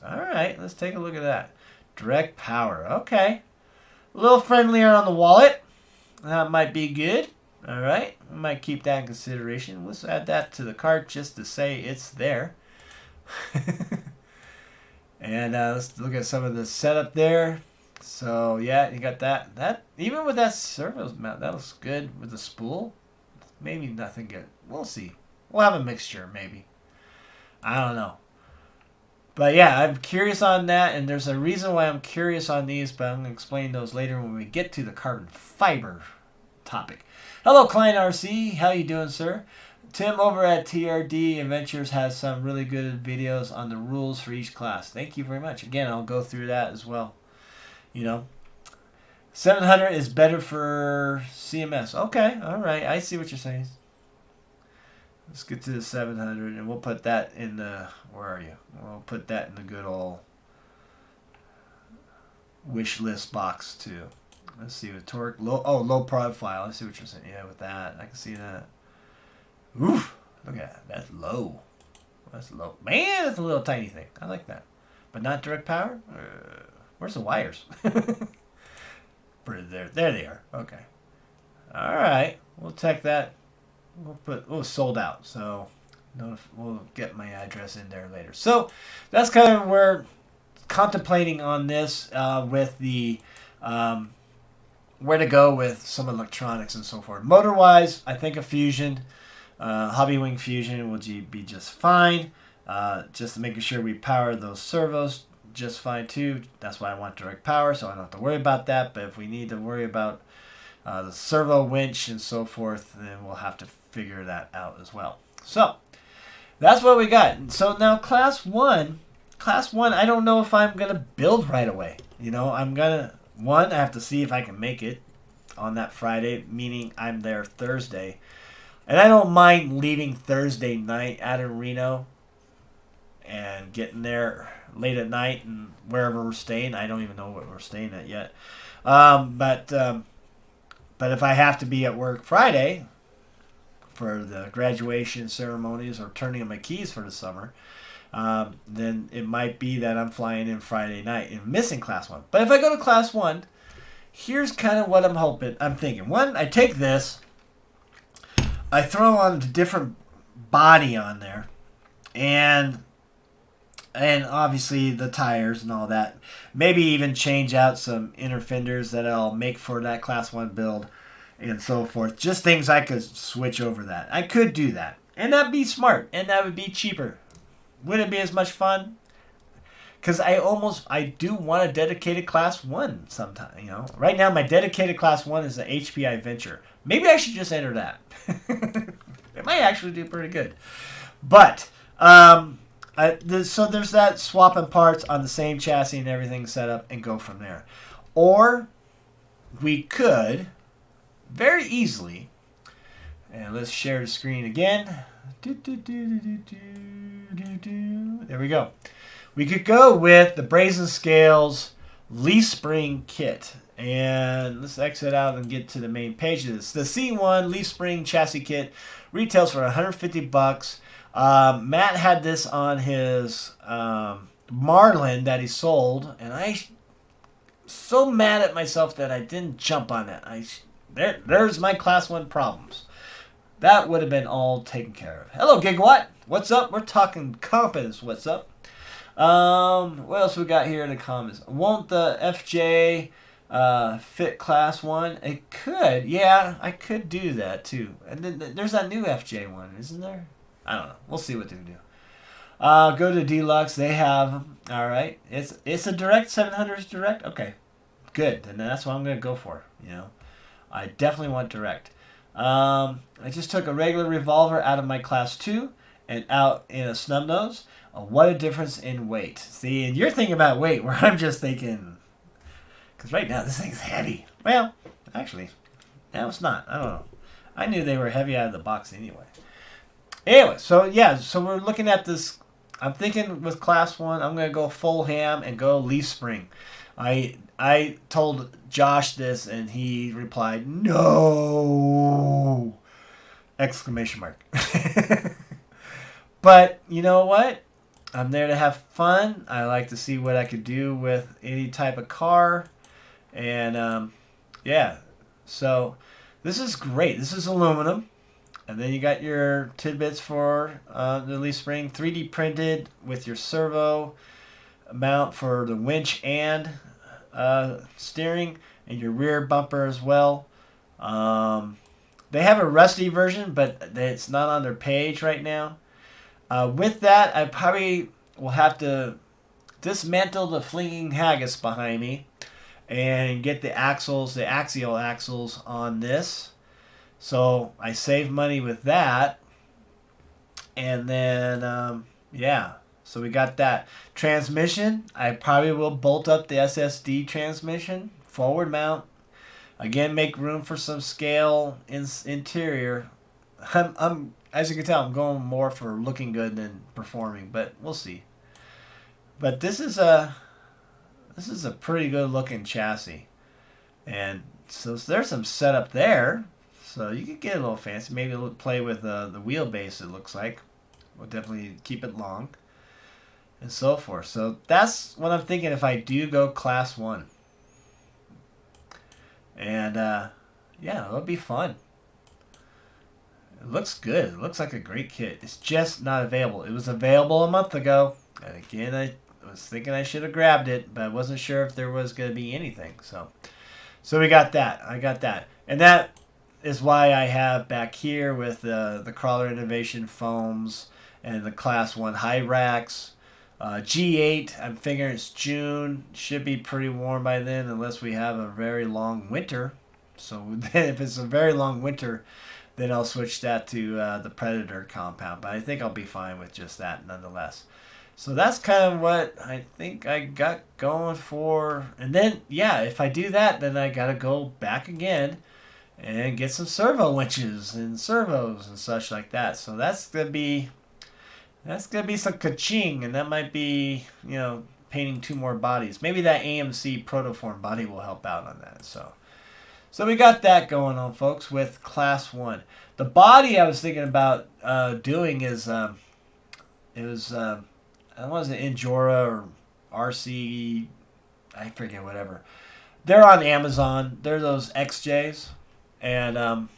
All right, let's take a look at that. Direct power. Okay. A little friendlier on the wallet. That might be good. All right. I might keep that in consideration. Let's add that to the cart just to say it's there. And let's look at some of the setup there. So, yeah, you got that. That even with that servo mount, that looks good with the spool. Maybe nothing good. We'll see. We'll have a mixture, maybe. I don't know. But, yeah, I'm curious on that, and there's a reason why I'm curious on these, but I'm going to explain those later when we get to the carbon fiber topic. Hello, Klein RC. How you doing, sir? Tim over at TRD Adventures has some really good videos on the rules for each class. Thank you very much. Again, I'll go through that as well. 700 is better for CMS. Okay, all right. I see what you're saying. Let's get to the 700, and we'll put that in the... Where are you? We'll put that in the good old wish list box, too. Let's see, with torque. Low profile. I see what you're saying. Yeah, with that. I can see that. Oof, look at that. That's low. That's low. Man, that's a little tiny thing. I like that. But not direct power? Where's the wires? There they are. Okay. All right. We'll check that. Sold out. So we'll get my address in there later. So that's kind of where contemplating on this with the where to go with some electronics and so forth. Motor-wise, I think a Fusion... Hobby Wing Fusion will be just fine. Just making sure we power those servos just fine too. That's why I want direct power, so I don't have to worry about that. But if we need to worry about the servo winch and so forth, then we'll have to figure that out as well. So that's what we got. So now class one, I don't know if I'm gonna build right away. I have to see if I can make it on that Friday, meaning I'm there Thursday. And I don't mind leaving Thursday night out of Reno and getting there late at night and wherever we're staying. I don't even know what we're staying at yet. But if I have to be at work Friday for the graduation ceremonies or turning in my keys for the summer, then it might be that I'm flying in Friday night and missing class 1. But if I go to class 1, here's kind of what I'm thinking. One, I take this. I throw on the different body on there, and obviously the tires and all that. Maybe even change out some inner fenders that I'll make for that Class 1 build and so forth. Just things I could switch over that. I could do that. And that'd be smart. And that would be cheaper. Would it be as much fun? Because I do want a dedicated Class 1 sometime, you know. Right now, my dedicated Class 1 is the HPI Venture. Maybe I should just enter that. It might actually do pretty good. But, so there's that swapping parts on the same chassis and everything set up and go from there. Or we could very easily, and let's share the screen again. There we go. We could go with the Brazen Scales leaf spring kit. And let's exit out and get to the main page of this. The C1 leaf spring chassis kit retails for $150. Matt had this on his Marlin that he sold, and I so mad at myself that I didn't jump on that. There's my Class 1 problems. That would have been all taken care of. Hello, Gigawatt. What's up? We're talking compass. What's up? What else we got here in the comments? Won't the FJ fit Class 1? It could. Yeah, I could do that too. And then there's that new FJ one, isn't there? I don't know. We'll see what they do. Go to Deluxe. They have them. All right. It's a direct 700's direct. Okay, good. And that's what I'm gonna go for. You know, I definitely want direct. I just took a regular revolver out of my Class 2 and out in a snub nose. What a difference in weight. See, and you're thinking about weight, where I'm just thinking, because right now this thing's heavy. Well, actually, no, it's not. I don't know. I knew they were heavy out of the box anyway. Anyway, so yeah, so we're looking at this. I'm thinking with Class 1, I'm going to go full ham and go leaf spring. I told Josh this, and he replied, no! Exclamation mark. But you know what? I'm there to have fun. I like to see what I could do with any type of car. And yeah, so this is great. This is aluminum. And then you got your tidbits for the leaf spring, 3D printed with your servo mount for the winch and steering, and your rear bumper as well. They have a rusty version, but it's not on their page right now. With that, I probably will have to dismantle the flinging haggis behind me and get the axles, the axial axles on this. So I save money with that. And then, yeah, so we got that. Transmission, I probably will bolt up the SSD transmission, forward mount. Again, make room for some scale interior. I'm as you can tell, I'm going more for looking good than performing, but we'll see. But this is a pretty good looking chassis, and so there's some setup there. So you could get a little fancy, maybe play with the wheelbase. It looks like we'll definitely keep it long, and so forth. So that's what I'm thinking if I do go Class 1, and yeah, it'll be fun. It looks good. It looks like a great kit. It's just not available. It was available a month ago. And again, I was thinking I should have grabbed it, but I wasn't sure if there was going to be anything. So we got that. I got that. And that is why I have back here with the Crawler Innovation foams and the Class 1 high racks. G8, I'm figuring it's June. Should be pretty warm by then unless we have a very long winter. So then if it's a very long winter, then I'll switch that to the Predator compound. But I think I'll be fine with just that nonetheless. So that's kind of what I think I got going for. And then, yeah, if I do that, then I got to go back again and get some servo winches and servos and such like that. So that's going to be some ka-ching. And that might be, you know, painting 2 more bodies. Maybe that AMC Protoform body will help out on that. So we got that going on, folks, with Class 1. The body I was thinking about doing is, it was, I don't know, was it Injora or RC, I forget, whatever. They're on Amazon. They're those XJs. And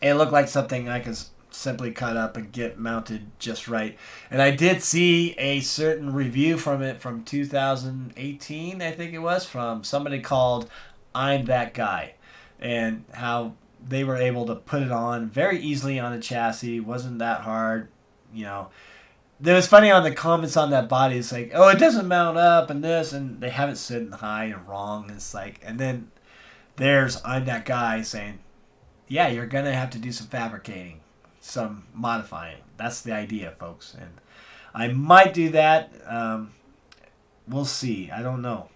it looked like something I could simply cut up and get mounted just right. And I did see a certain review from it from 2018, I think it was, from somebody called I'm That Guy, and how they were able to put it on very easily on a chassis. Wasn't that hard, you know. It was funny on the comments on that body. It's like, oh, it doesn't mount up and this, and they have it sitting high and wrong. It's like, and then there's I'm That Guy saying, yeah, you're gonna have to do some fabricating, some modifying. That's the idea, folks. And I might do that. We'll see. I don't know.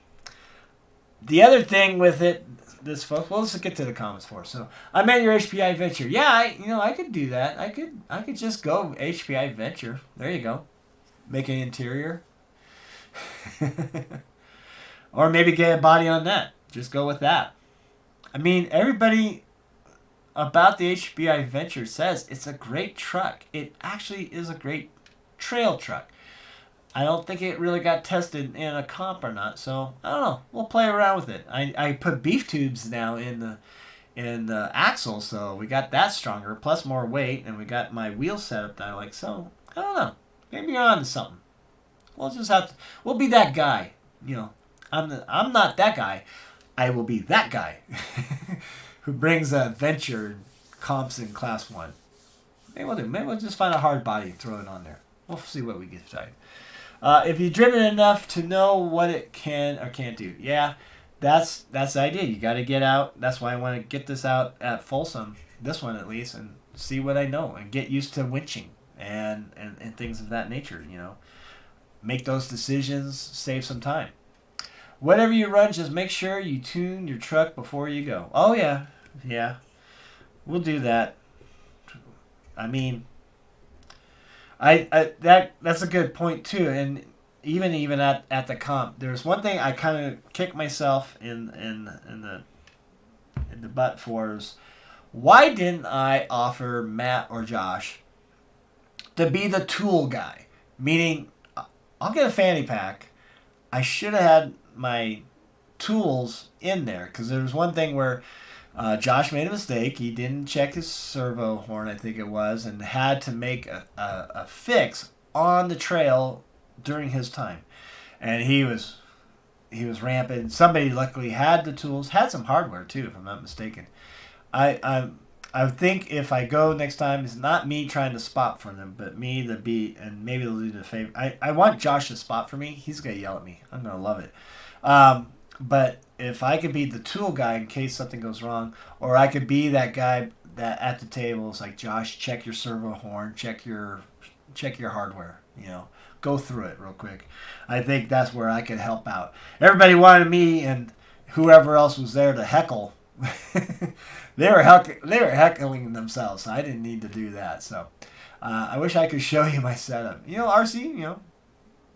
The other thing with it, this folks. Well, let's get to the comments for. So I'm at your HPI Venture. Yeah, I could do that. I could just go HPI Venture. There you go. Make an interior, or maybe get a body on that. Just go with that. I mean, everybody about the HPI Venture says it's a great truck. It actually is a great trail truck. I don't think it really got tested in a comp or not, so I don't know. We'll play around with it. I put beef tubes now in the axle, so we got that stronger, plus more weight, and we got my wheel setup that I like. So I don't know. Maybe you're on to something. We'll just have to. We'll be that guy. You know, I'm not that guy. I will be that guy who brings a venture comps in class 1. Maybe we'll do. Maybe we'll just find a hard body and throw it on there. We'll see what we get started. If you've driven enough to know what it can or can't do, yeah, that's the idea. You got to get out. That's why I want to get this out at Folsom, this one at least, and see what I know and get used to winching and things of that nature. You know, make those decisions, save some time. Whatever you run, just make sure you tune your truck before you go. Oh yeah, we'll do that. I mean, that's a good point too. And even at the comp, there's one thing I kind of kick myself in the butt for is, why didn't I offer Matt or Josh to be the tool guy? Meaning, I'll get a fanny pack. I should have had my tools in there, because there was one thing where Josh made a mistake. He didn't check his servo horn, I think it was, and had to make a fix on the trail during his time. And he was rampant. Somebody luckily had the tools, had some hardware too, if I'm not mistaken. I think if I go next time, it's not me trying to spot for them, but me to be, and maybe they'll do the favor. I want Josh to spot for me. He's going to yell at me. I'm going to love it. But if I could be the tool guy in case something goes wrong, or I could be that guy that at the table is like, Josh, check your servo horn, check your hardware, you know, go through it real quick. I think that's where I could help out. Everybody wanted me and whoever else was there to heckle. They were heckling themselves, so I didn't need to do that. So I wish I could show you my setup. You know, RC, you know,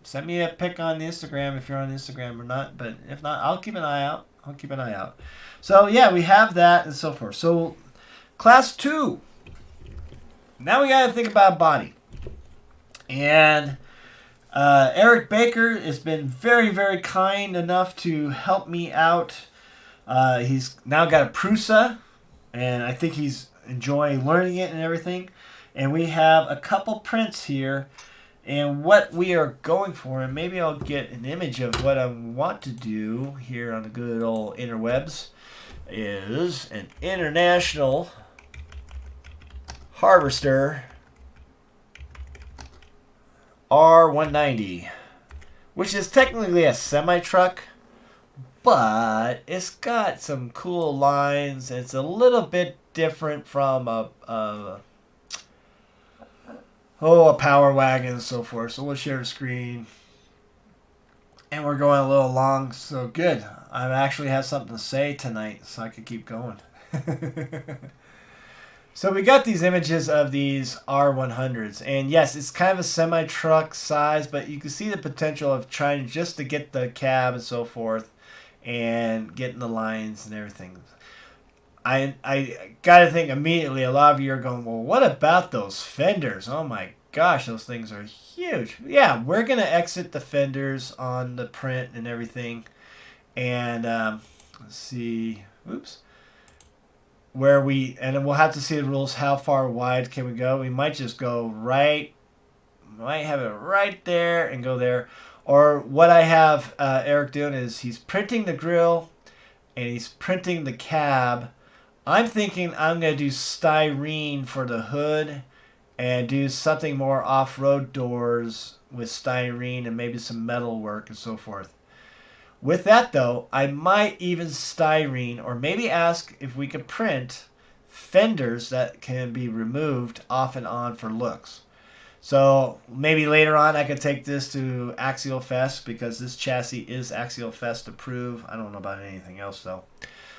send me a pic on Instagram if you're on Instagram or not. But if not, I'll keep an eye out. So yeah, we have that and so forth. So class 2. Now we got to think about body. And Eric Baker has been very, very kind enough to help me out. He's now got a Prusa, and I think he's enjoying learning it and everything. And we have a couple prints here, and what we are going for, and maybe I'll get an image of what I want to do here on the good old interwebs, is an International Harvester R190, which is technically a semi-truck, but it's got some cool lines. It's a little bit different from a power wagon and so forth. So we'll share the screen. And we're going a little long, so good. I actually have something to say tonight, so I could keep going. So we got these images of these R100s. And yes, it's kind of a semi-truck size, but you can see the potential of trying just to get the cab and so forth, and getting the lines and everything. I got to think immediately, a lot of you are going, well, what about those fenders? Oh my gosh, those things are huge. Yeah, we're going to exit the fenders on the print and everything. And let's see. Oops. where and we'll have to see the rules. How far wide can we go? We might just go right. Might have it right there and go there. Or what I have Eric doing is he's printing the grill and he's printing the cab. I'm thinking I'm going to do styrene for the hood and do something more off-road doors with styrene and maybe some metal work and so forth. With that, though, I might even styrene or maybe ask if we could print fenders that can be removed off and on for looks. So maybe later on I could take this to Axial Fest because this chassis is Axial Fest approved. I don't know about anything else though.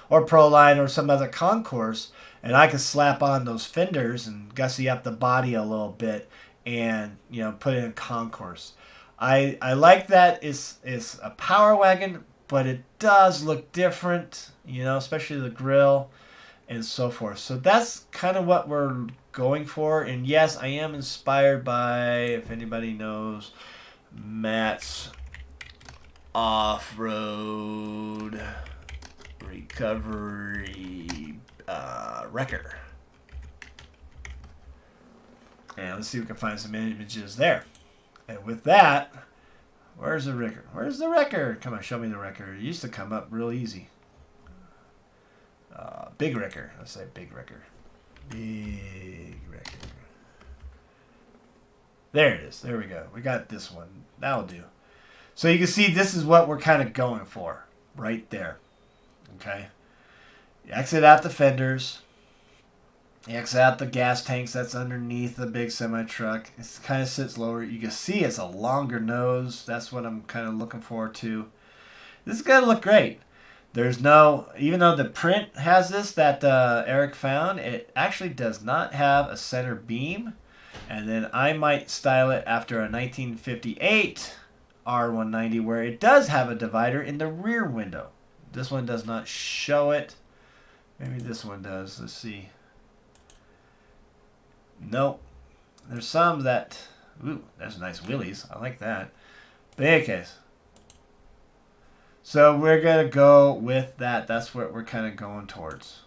Or Proline or some other concourse, and I could slap on those fenders and gussy up the body a little bit and put it in concourse. I like that it's a power wagon, but it does look different, especially the grill and so forth. So that's kind of what we're going for. And yes, I am inspired by, if anybody knows, Matt's off-road recovery wrecker. And let's see if we can find some images there. And with that, where's the wrecker? Where's the wrecker? Come on, show me the wrecker. It used to come up real easy. Big wrecker. Let's say big wrecker. Big wrecker. There it is. There we go. We got this one. That'll do. So you can see this is what we're kind of going for right there. Okay. You exit out the fenders. You exit out the gas tanks that's underneath the big semi-truck. It kind of sits lower. You can see it's a longer nose. That's what I'm kind of looking forward to. This is going to look great. There's no, even though the print has this that Eric found, it actually does not have a center beam. And then I might style it after a 1958 R190 where it does have a divider in the rear window. This one does not show it. Maybe this one does. Let's see. Nope. There's some that... Ooh, there's nice wheelies. I like that. But in any case. So we're going to go with that. That's what we're kind of going towards.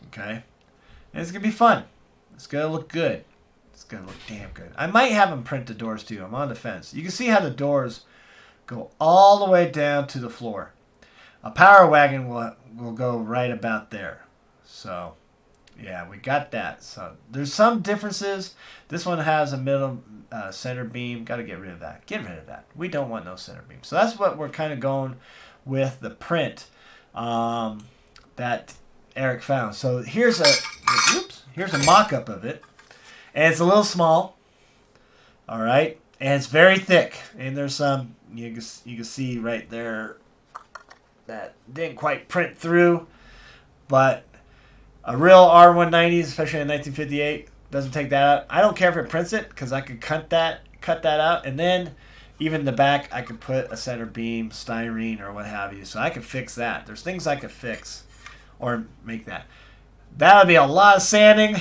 Okay? And it's going to be fun. It's going to look good. It's going to look damn good. I might have them print the doors too. I'm on the fence. You can see how the doors go all the way down to the floor. A power wagon will go right about there. So, yeah, we got that. So there's some differences. This one has a middle center beam. Got to get rid of that. Get rid of that. We don't want no center beam. So that's what we're kind of going with the print that Eric found. So here's a mock-up of it. And it's a little small. All right. And it's very thick. And there's some, you can see right there that didn't quite print through. But a real R190, especially in 1958, doesn't take that out. I don't care if it prints it because I could cut that out. And then even the back, I could put a center beam, styrene, or what have you. So I could fix that. There's things I could fix or make that. That would be a lot of sanding.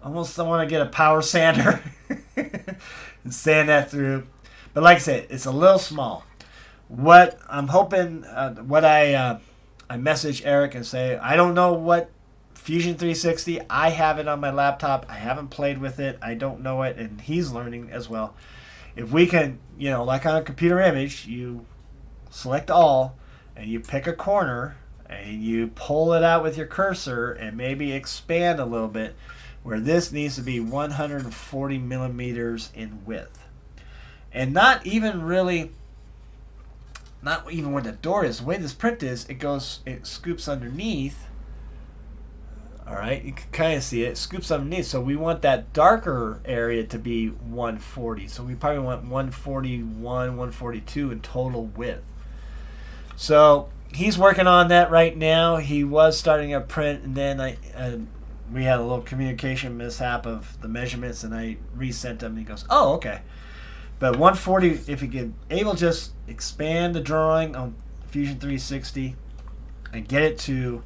Almost I want to get a power sander and sand that through. But like I said, it's a little small. What I'm hoping, I message Eric and say, I don't know what Fusion 360. I have it on my laptop. I haven't played with it. I don't know it, and he's learning as well. If we can, like on a computer image, you select all, and you pick a corner, and you pull it out with your cursor, and maybe expand a little bit, where this needs to be 140 millimeters in width. And not even where the door is. The way this print is, it scoops underneath. All right, you can kind of see it. It scoops underneath. So we want that darker area to be 140. So we probably want 141, 142 in total width. So he's working on that right now. He was starting a print, and then we had a little communication mishap of the measurements, and I resent him. And he goes, "Oh, okay." But 140, if you can just expand the drawing on Fusion 360 and get it to,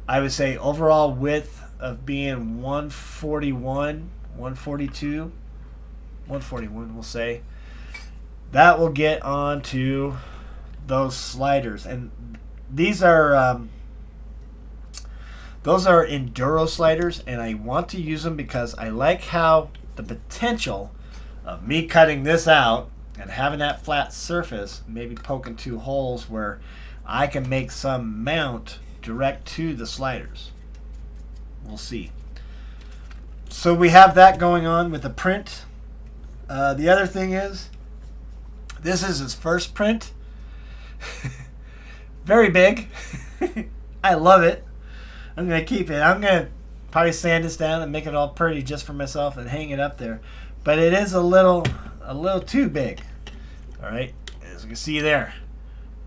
I would say, overall width of being 141, 142, 141, we'll say, that will get onto those sliders. And these are Those are enduro sliders, and I want to use them because I like how the potential of me cutting this out and having that flat surface, maybe poking 2 holes where I can make some mount direct to the sliders. We'll see. So we have that going on with the print. The other thing is, this is his first print. Very big. I love it. I'm going to keep it. I'm going to probably sand this down and make it all pretty just for myself and hang it up there. But it is a little too big. All right, as you can see there,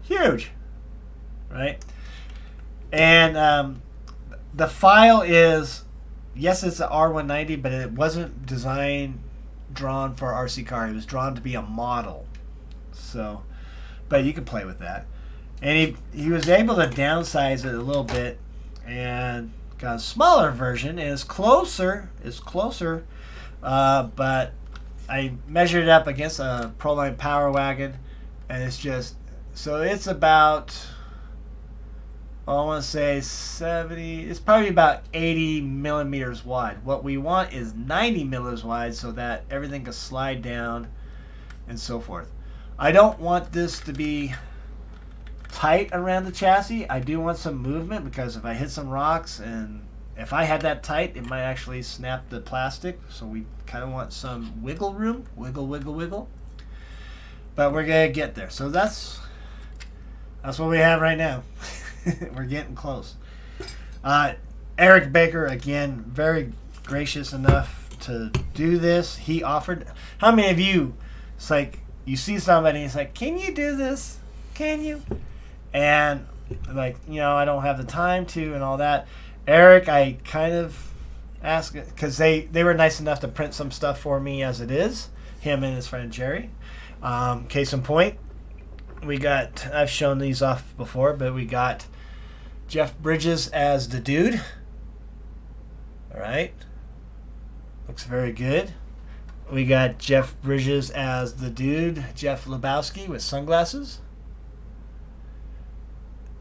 huge, right? And the file is, yes, it's an R190, but it wasn't drawn for RC car. It was drawn to be a model. So, but you can play with that. And he was able to downsize it a little bit and got a smaller version. And it's closer. But I measured it up against a Proline Power Wagon, and it's just, so it's about, I want to say 70, it's probably about 80 millimeters wide. What we want is 90 millimeters wide so that everything can slide down and so forth. I don't want this to be tight around the chassis. I do want some movement, because if I hit some rocks, and if I had that tight, it might actually snap the plastic. So we kind of want some wiggle room. Wiggle. But we're going to get there. So that's what we have right now. We're getting close. Eric Baker, again, very gracious enough to do this. He offered. How many of you, it's like, you see somebody, and it's like, can you do this? Can you? And like, I don't have the time to and all that. Eric, I kind of asked, because they were nice enough to print some stuff for me as it is, him and his friend Jerry. Case in point, I've shown these off before, but we got Jeff Bridges as the dude. All right. Looks very good. We got Jeff Bridges as the dude, Jeff Lebowski with sunglasses.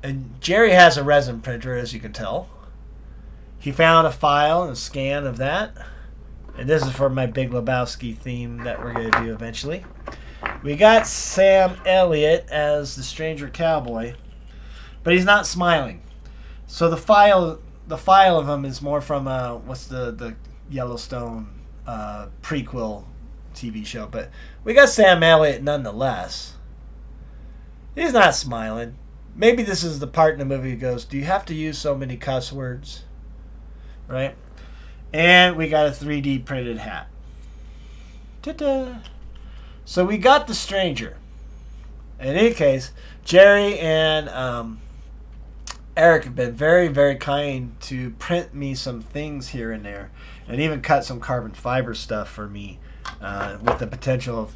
And Jerry has a resin printer, as you can tell. He found a file and a scan of that. And this is for my Big Lebowski theme that we're going to do eventually. We got Sam Elliott as the Stranger Cowboy, but he's not smiling. So the file of him is more from what's the Yellowstone prequel TV show. But we got Sam Elliott nonetheless. He's not smiling. Maybe this is the part in the movie that goes, do you have to use so many cuss words? Right? And we got a 3D printed hat. Ta-da! So we got the Stranger. In any case, Jerry and Eric have been very, very kind to print me some things here and there, and even cut some carbon fiber stuff for me, with the potential of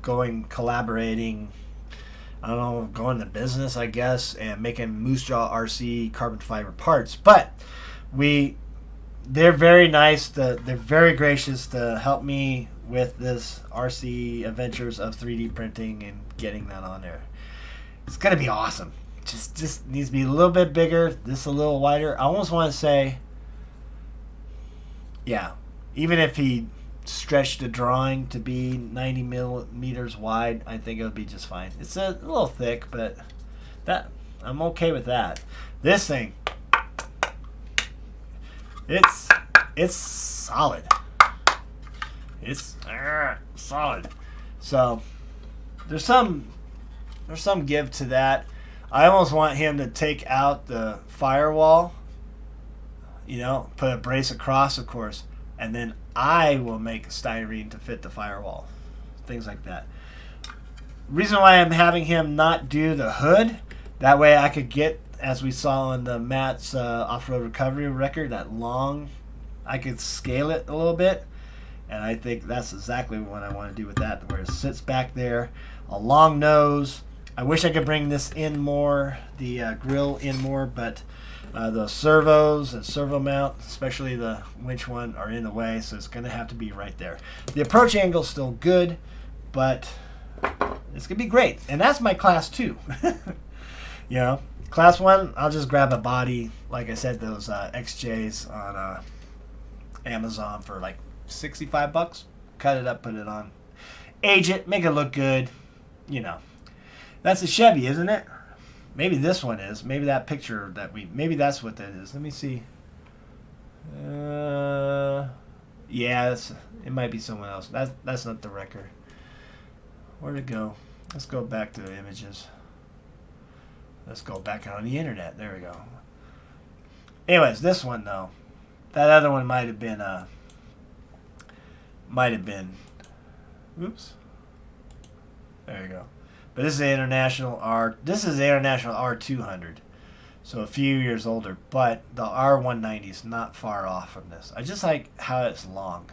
collaborating, I don't know, going to business, I guess, and making Moosejaw RC carbon fiber parts. But they're very nice. They're very gracious to help me with this RC adventures of 3D printing and getting that on there. It's gonna be awesome. Just needs to be a little bit bigger. This a little wider. I almost want to say, yeah, even if he stretched the drawing to be 90 millimeters wide, I think it would be just fine. It's a little thick, but I'm okay with that. This thing, it's solid. It's solid. So there's some give to that. I almost want him to take out the firewall, put a brace across, of course, and then I will make styrene to fit the firewall. Things like that. Reason why I'm having him not do the hood, that way I could get, as we saw on the Matt's off-road recovery record, that long, I could scale it a little bit. And I think that's exactly what I want to do with that, where it sits back there, a long nose. I wish I could bring this in more, the grill in more, but the servos and servo mount, especially the winch one, are in the way, so it's going to have to be right there. The approach angle is still good, but it's going to be great. And that's my class 2. Class 1, I'll just grab a body. Like I said, those XJs on Amazon for like 65 bucks. Cut it up, put it on. Age it, make it look good. You know. That's a Chevy, isn't it? Maybe this one is. Maybe that picture that maybe that's what that is. Let me see. Yeah, it might be someone else. That's not the record. Where'd it go? Let's go back to the images. Let's go back on the internet. There we go. Anyways, this one though. That other one might have been oops. There you go. But this is the international R200. So a few years older, but the R190 is not far off from this. I just like how it's long.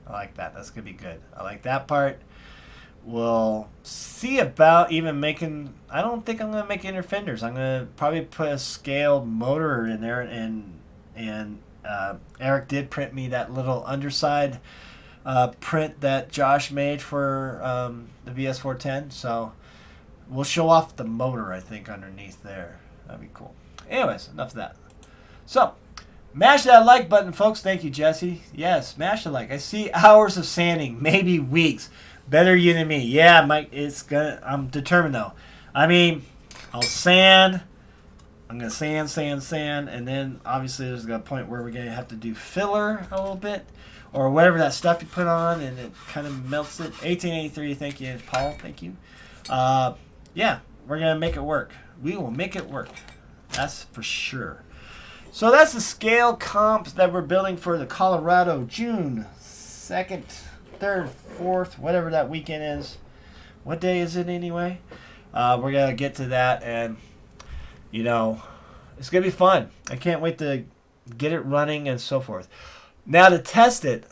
I like that. That's going to be good. I like that part. We'll see about even making... I don't think I'm going to make inner fenders. I'm going to probably put a scaled motor in there. And Eric did print me that little underside print that Josh made for the VS410. So we'll show off the motor, I think, underneath there. That'd be cool. Anyways, enough of that. So, mash that like button, folks. Thank you, Jesse. Yes, smash the like. I see hours of sanding, maybe weeks. Better you than me. Yeah, Mike. I'm determined though. I mean, I'll sand. I'm gonna sand, and then obviously there's a point where we're gonna have to do filler a little bit, or whatever that stuff you put on, and it kind of melts it. 1883. Thank you, Paul. Thank you. Yeah, we're gonna make it work. We will make it work. That's for sure. So that's the scale comps that we're building for the Colorado June 2nd, 3rd, 4th, whatever that weekend is. What day is it anyway? We're going to get to that, and, you know, it's going to be fun. I can't wait to get it running and so forth. Now to test it,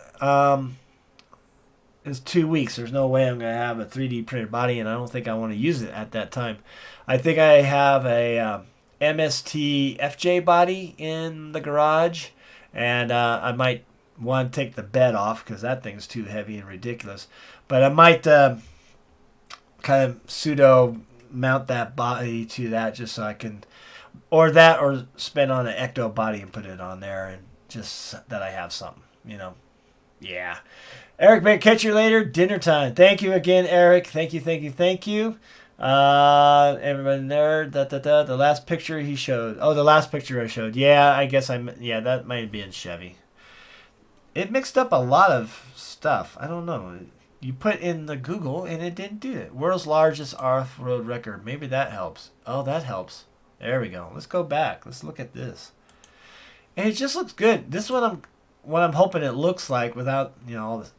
it's 2 weeks. There's no way I'm going to have a 3D printed body, and I don't think I want to use it at that time. I think I have a MST FJ body in the garage, and I might want to take the bed off because that thing's too heavy and ridiculous. But I might kind of pseudo mount that body to that just so I can, or spin on an Ecto body and put it on there, and just that I have something, you know. Yeah. Eric, may catch you later. Dinner time. Thank you again, Eric. Thank you. Everyone there. The last picture he showed. Oh, the last picture I showed. Yeah, I guess yeah, that might be in Chevy. It mixed up a lot of stuff. I don't know. You put in the Google and it didn't do it. World's largest off-road record. Maybe that helps. Oh, that helps. There we go. Let's go back. Let's look at this. And it just looks good. This is what I'm hoping it looks like without, you know, all this.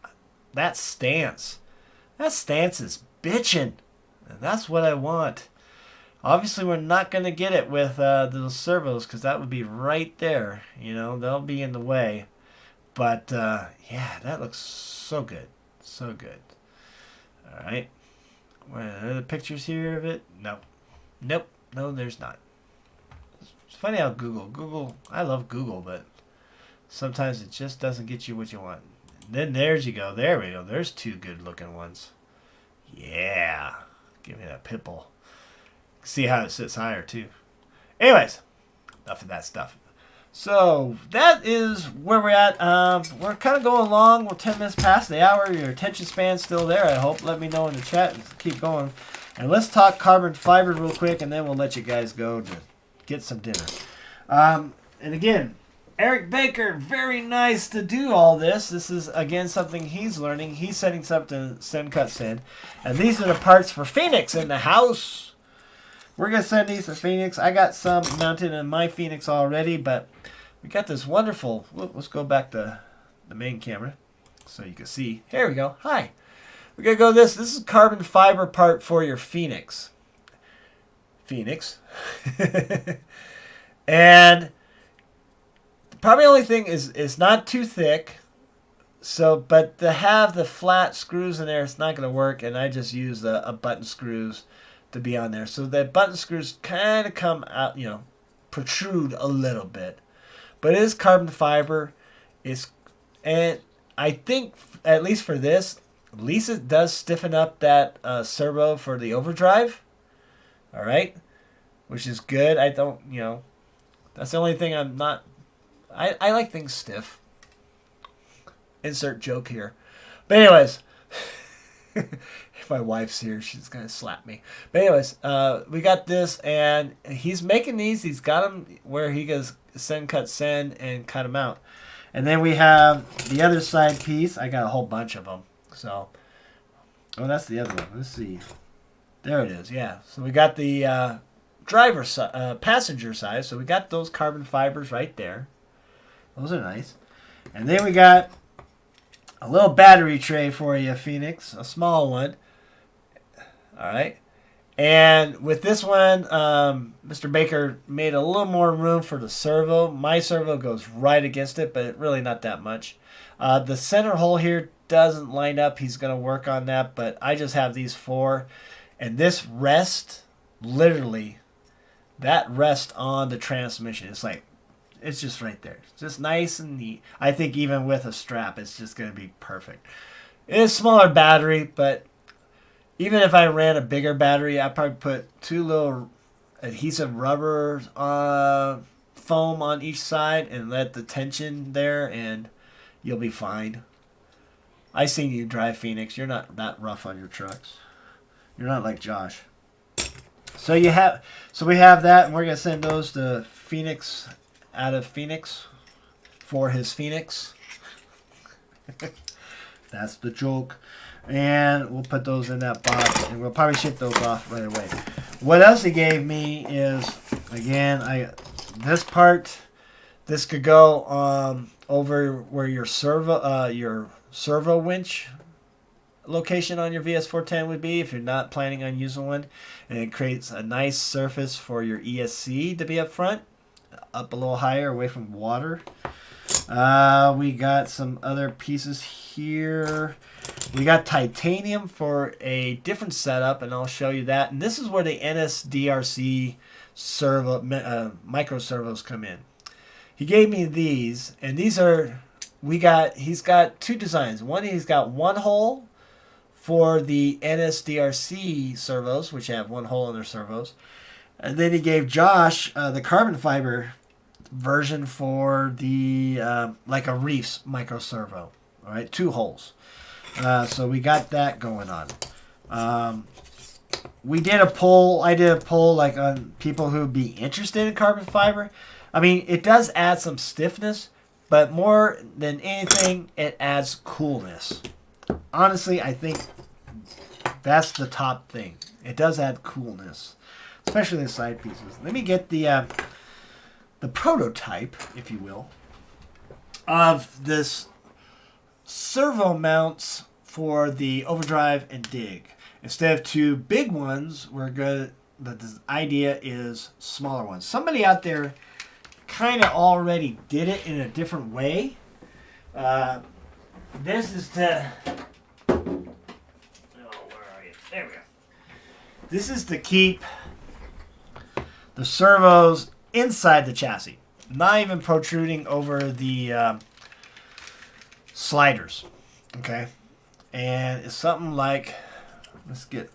That stance. That stance is bitchin'. And that's what I want. Obviously, we're not going to get it with those servos because that would be right there. You know, they'll be in the way. But, yeah, that looks so good. So good. All right. Are the pictures here of it? Nope. No, there's not. It's funny how Google, I love Google, but sometimes it just doesn't get you what you want. Then there's you go. There we go. There's two good looking ones. Yeah. Give me that pimple. See how it sits higher too. Anyways, enough of that stuff. So that is where we're at. We're kind of going along. We're 10 minutes past the hour. Your attention span's still there, I hope. Let me know in the chat and keep going. And let's talk carbon fiber real quick, and then we'll let you guys go to get some dinner. And again, Eric Baker, very nice to do all this. This is, again, something he's learning. He's setting something to send, cut, send. And these are the parts for Phoenix in the house. We're going to send these to Phoenix. I got some mounted in my Phoenix already, but we got this wonderful... Let's go back to the main camera so you can see. Here we go. Hi. We're going to go this. This is carbon fiber part for your Phoenix. And... probably the only thing is it's not too thick, but to have the flat screws in there, it's not going to work, and I just use a button screws to be on there. So the button screws kind of come out, you know, protrude a little bit. But it is carbon fiber. And I think, at least for this, at least it does stiffen up that servo for the overdrive. All right. which is good. I don't, that's the only thing I'm not. I like things stiff. Insert joke here. But anyways, if my wife's here, she's going to slap me. But anyways, we got this, and he's making these. He's got them where he goes send, cut, send, and cut them out. And then we have the other side piece. I got a whole bunch of them. So, oh, that's the other one. Let's see. There it is, yeah. So we got the passenger side. So we got those carbon fibers right there. Those are nice. And then we got a little battery tray for you, Phoenix. A small one. All right. And with this one, Mr. Baker made a little more room for the servo. My servo goes right against it, but really not that much. The center hole here doesn't line up. He's going to work on that, but I just have these four. And this rest, literally, that rest on the transmission. It's just right there. It's just nice and neat. I think even with a strap, it's just going to be perfect. It is a smaller battery, but even if I ran a bigger battery, I'd probably put two little adhesive rubber foam on each side and let the tension there, and you'll be fine. I seen you drive Phoenix. You're not that rough on your trucks. You're not like Josh. So we have that, and we're gonna send those to Phoenix out of Phoenix for his Phoenix. That's the joke. And we'll put those in that box, and we'll probably ship those off right away. What else he gave me is, again, this could go over where your servo winch location on your VS410 would be if you're not planning on using one, and it creates a nice surface for your ESC to be up front, up a little higher away from water. We got some other pieces here. We got titanium for a different setup, and I'll show you that. And this is where the NSDRC servo micro servos come in. He gave me these, and these are he's got two designs. One, he's got one hole for the NSDRC servos, which have one hole in their servos. And then he gave Josh the carbon fiber version for the like a Reefs micro servo. All right, two holes. So we got that going on. We did a poll. I did a poll like on people who would be interested in carbon fiber. I mean, it does add some stiffness, but more than anything, it adds coolness. Honestly, I think that's the top thing. It does add coolness, especially the side pieces. Let me get the prototype, if you will, of this servo mounts for the overdrive and dig. Instead of two big ones, the idea is smaller ones. Somebody out there kind of already did it in a different way. This is to... Oh, where are you? There we go. This is to keep the servos inside the chassis, not even protruding over the sliders. Okay? And it's something like... Let's get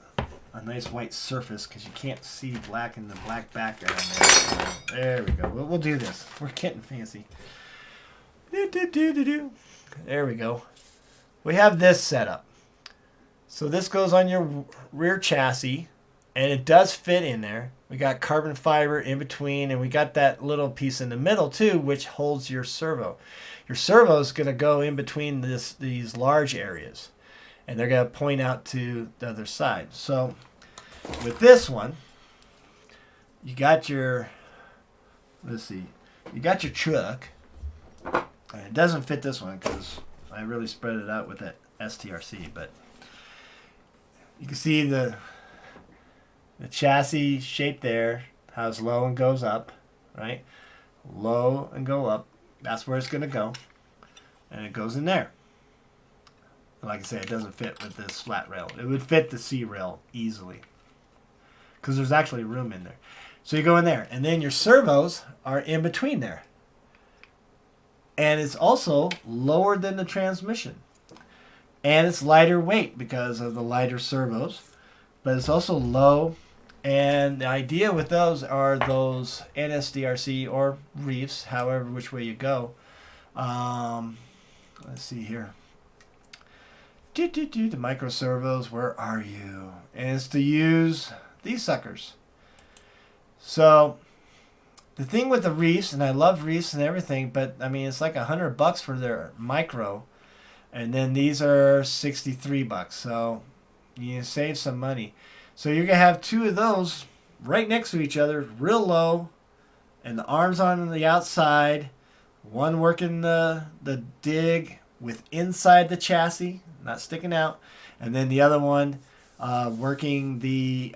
a nice white surface because you can't see black in the black background there. There we go. We'll do this. We're getting fancy. There we go. We have this set up. So this goes on your rear chassis, and it does fit in there. We got carbon fiber in between, and we got that little piece in the middle too, which holds your servo. Your servo is going to go in between these large areas, and they're going to point out to the other side. So with this one, you got your, you got your truck. And it doesn't fit this one because I really spread it out with that STRC, but you can see the chassis shape there, how it's low and goes up, right? Low and go up. That's where it's going to go. And it goes in there. Like I said, it doesn't fit with this flat rail. It would fit the C rail easily because there's actually room in there. So you go in there, and then your servos are in between there. And it's also lower than the transmission. And it's lighter weight because of the lighter servos. But it's also low And the idea with those are those NSDRC or reefs, however which way you go. Let's see here. The micro servos, where are you? And it's to use these suckers. So the thing with the reefs, and I love reefs and everything, but I mean it's like $100 for their micro, and then these are $63. So you save some money. So you're gonna have two of those right next to each other, real low, and the arms on the outside. One working the dig with inside the chassis, not sticking out, and then the other one working the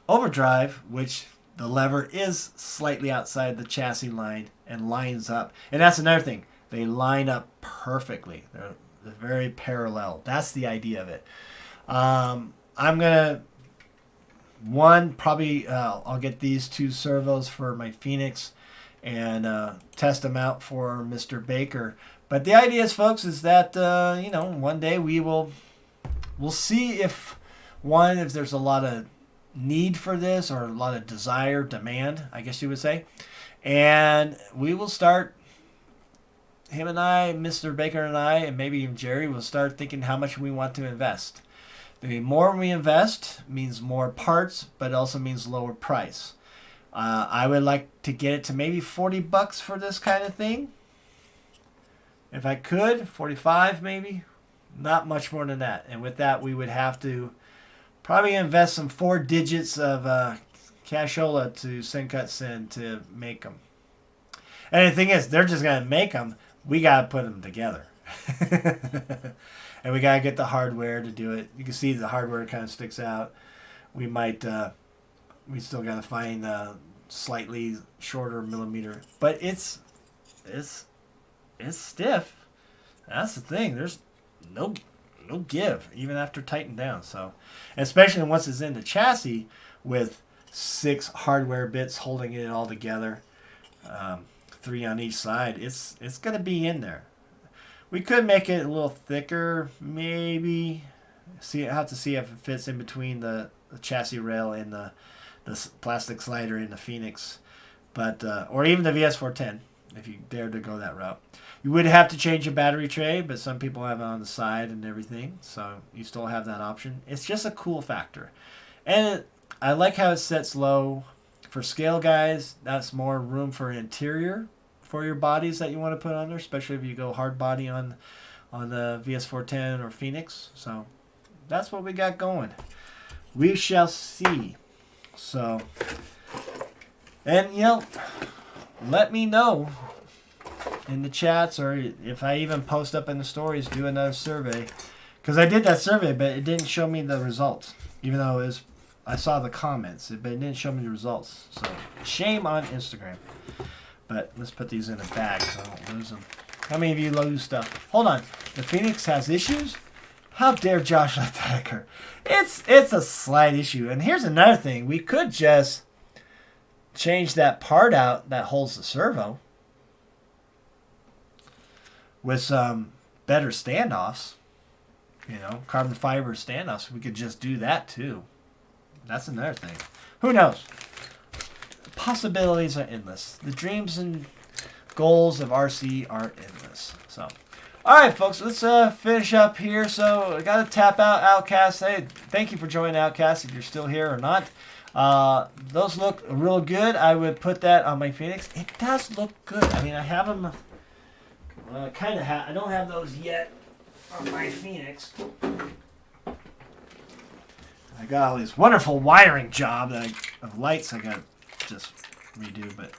overdrive, which the lever is slightly outside the chassis line and lines up. And that's another thing. They line up perfectly. They're very parallel. That's the idea of it. I'm going to, probably I'll get these two servos for my Phoenix and test them out for Mr. Baker. But the idea is, folks, is that, one day we'll see if there's a lot of need for this or a lot of demand, I guess you would say. And we will start, him and I, Mr. Baker and I, and maybe even Jerry, will start thinking how much we want to invest. The more we invest means more parts, but it also means lower price. I would like to get it to maybe $40 for this kind of thing. If I could, 45 maybe. Not much more than that. And with that, we would have to probably invest some 4 digits of cashola to Senkutsen to make them. And the thing is, they're just going to make them. We got to put them together. And we got to get the hardware to do it. You can see the hardware kind of sticks out. We might, we still got to find a slightly shorter millimeter. But it's stiff. That's the thing. There's no give, even after tightened down. So, especially once it's in the chassis with 6 hardware bits holding it all together, 3 on each side, it's going to be in there. We could make it a little thicker, maybe. Have to see if it fits in between the chassis rail and the plastic slider in the Phoenix, but or even the VS410, if you dare to go that route. You would have to change your battery tray, but some people have it on the side and everything, so you still have that option. It's just a cool factor. And I like how it sets low. For scale guys, that's more room for interior for your bodies that you want to put on there, especially if you go hard body on the VS410 or Phoenix. So that's what we got going. We shall see. So, and let me know in the chats, or if I even post up in the stories, do another survey, because I did that survey, but it didn't show me the results, even though I saw the comments, but it didn't show me the results. So shame on Instagram. But let's put these in a bag so I don't lose them. How many of you lose stuff? Hold on, the Phoenix has issues? How dare Josh let that occur? It's a slight issue. And here's another thing. We could just change that part out that holds the servo with some better standoffs. Carbon fiber standoffs. We could just do that too. That's another thing. Who knows? The possibilities are endless. The dreams and goals of RC are endless. So, all right, folks, let's finish up here. So I got to tap out Outcast. Hey, thank you for joining Outcast if you're still here or not. Those look real good. I would put that on my Phoenix. It does look good. I mean, I have them. I don't have those yet on my Phoenix. I got all this wonderful wiring job of lights I got to just redo. But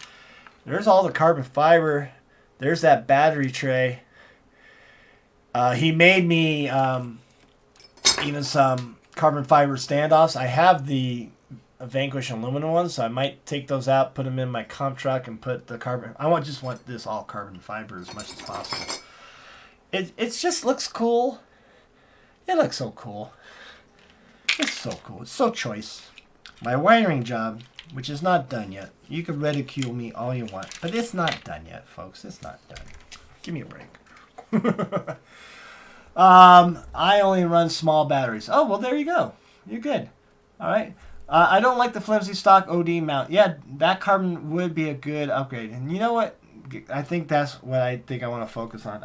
there's all the carbon fiber. There's that battery tray. He made me even some carbon fiber standoffs. I have the Vanquish aluminum ones, so I might take those out, put them in my comp truck, and put the carbon. I just want this all carbon fiber as much as possible. It just looks cool. It looks so cool. It's so cool. It's so choice. My wiring job, which is not done yet. You can ridicule me all you want, but it's not done yet, folks. It's not done. Give me a break. I only run small batteries. Oh, well, there you go. You're good. All right. I don't like the flimsy stock OD mount. Yeah, that carbon would be a good upgrade. And you know what? I think that's what I think I want to focus on.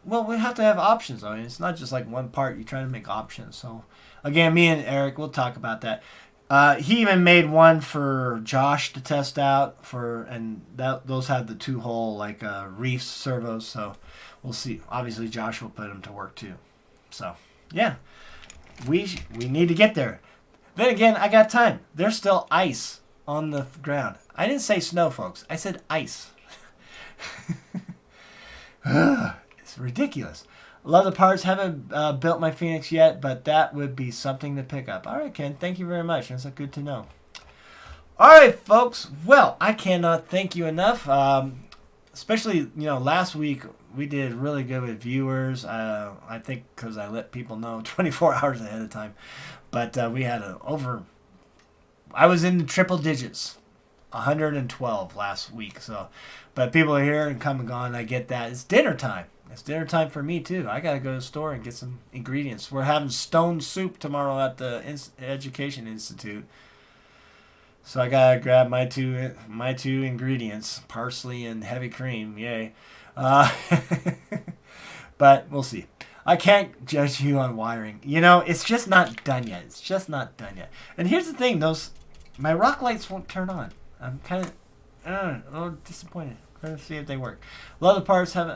Well, we have to have options. I mean, it's not just like one part. You're trying to make options. So, again, me and Eric, we'll talk about that. He even made one for Josh to test out and those have the 2-hole like reefs servos. So we'll see. Obviously, Josh will put them to work too. So yeah, we need to get there. Then again, I got time. There's still ice on the ground. I didn't say snow, folks. I said ice. It's ridiculous. Love the parts. Haven't built my Phoenix yet, but that would be something to pick up. All right, Ken. Thank you very much. That's good to know. All right, folks. Well, I cannot thank you enough. Especially, last week we did really good with viewers. I think because I let people know 24 hours ahead of time. But we had I was in the triple digits, 112 last week. So, but people are here and come and gone. I get that. It's dinner time. It's dinner time for me, too. I got to go to the store and get some ingredients. We're having stone soup tomorrow at the Education Institute. So I got to grab my two ingredients, parsley and heavy cream. Yay. But we'll see. I can't judge you on wiring. It's just not done yet. It's just not done yet. And here's the thing. My rock lights won't turn on. I'm kind of a little disappointed. Let's see if they work. A lot of the parts have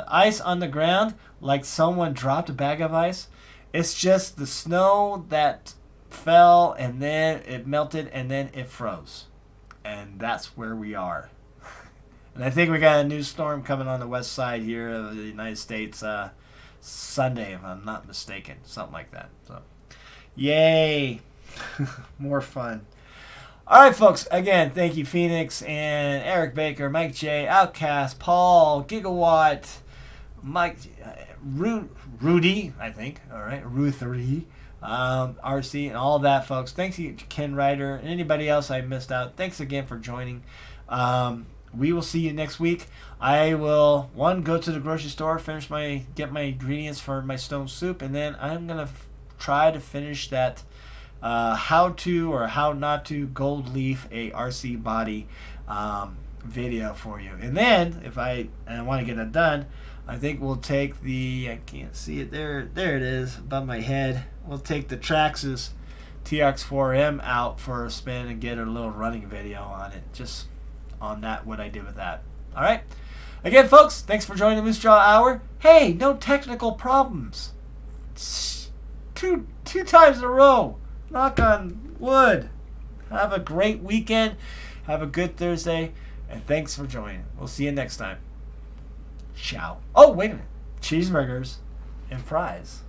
ice on the ground, like someone dropped a bag of ice. It's just the snow that fell, and then it melted, and then it froze. And that's where we are. And I think we got a new storm coming on the west side here of the United States Sunday, if I'm not mistaken. Something like that. So, yay. More fun. All right, folks. Again, thank you, Phoenix and Eric Baker, Mike J, Outcast, Paul, Gigawatt, Mike, Rudy, I think. All right, Ruthery, RC, and all of that, folks. Thanks to Ken Ryder and anybody else I missed out. Thanks again for joining. We will see you next week. I will go to the grocery store, get my ingredients for my stone soup, and then I'm gonna try to finish that. How to or how not to gold leaf a RC body video for you. And then if I want to get it done, I think we'll take I can't see it there it is above my head. We'll take the Traxxas TX4M out for a spin and get a little running video on it, just on that, what I did with that. All right, again, folks, thanks for joining the Moosejaw Hour. Hey, no technical problems. Two times in a row. Knock on wood. Have a great weekend. Have a good Thursday. And thanks for joining. We'll see you next time. Ciao. Oh, wait a minute. Cheeseburgers and fries.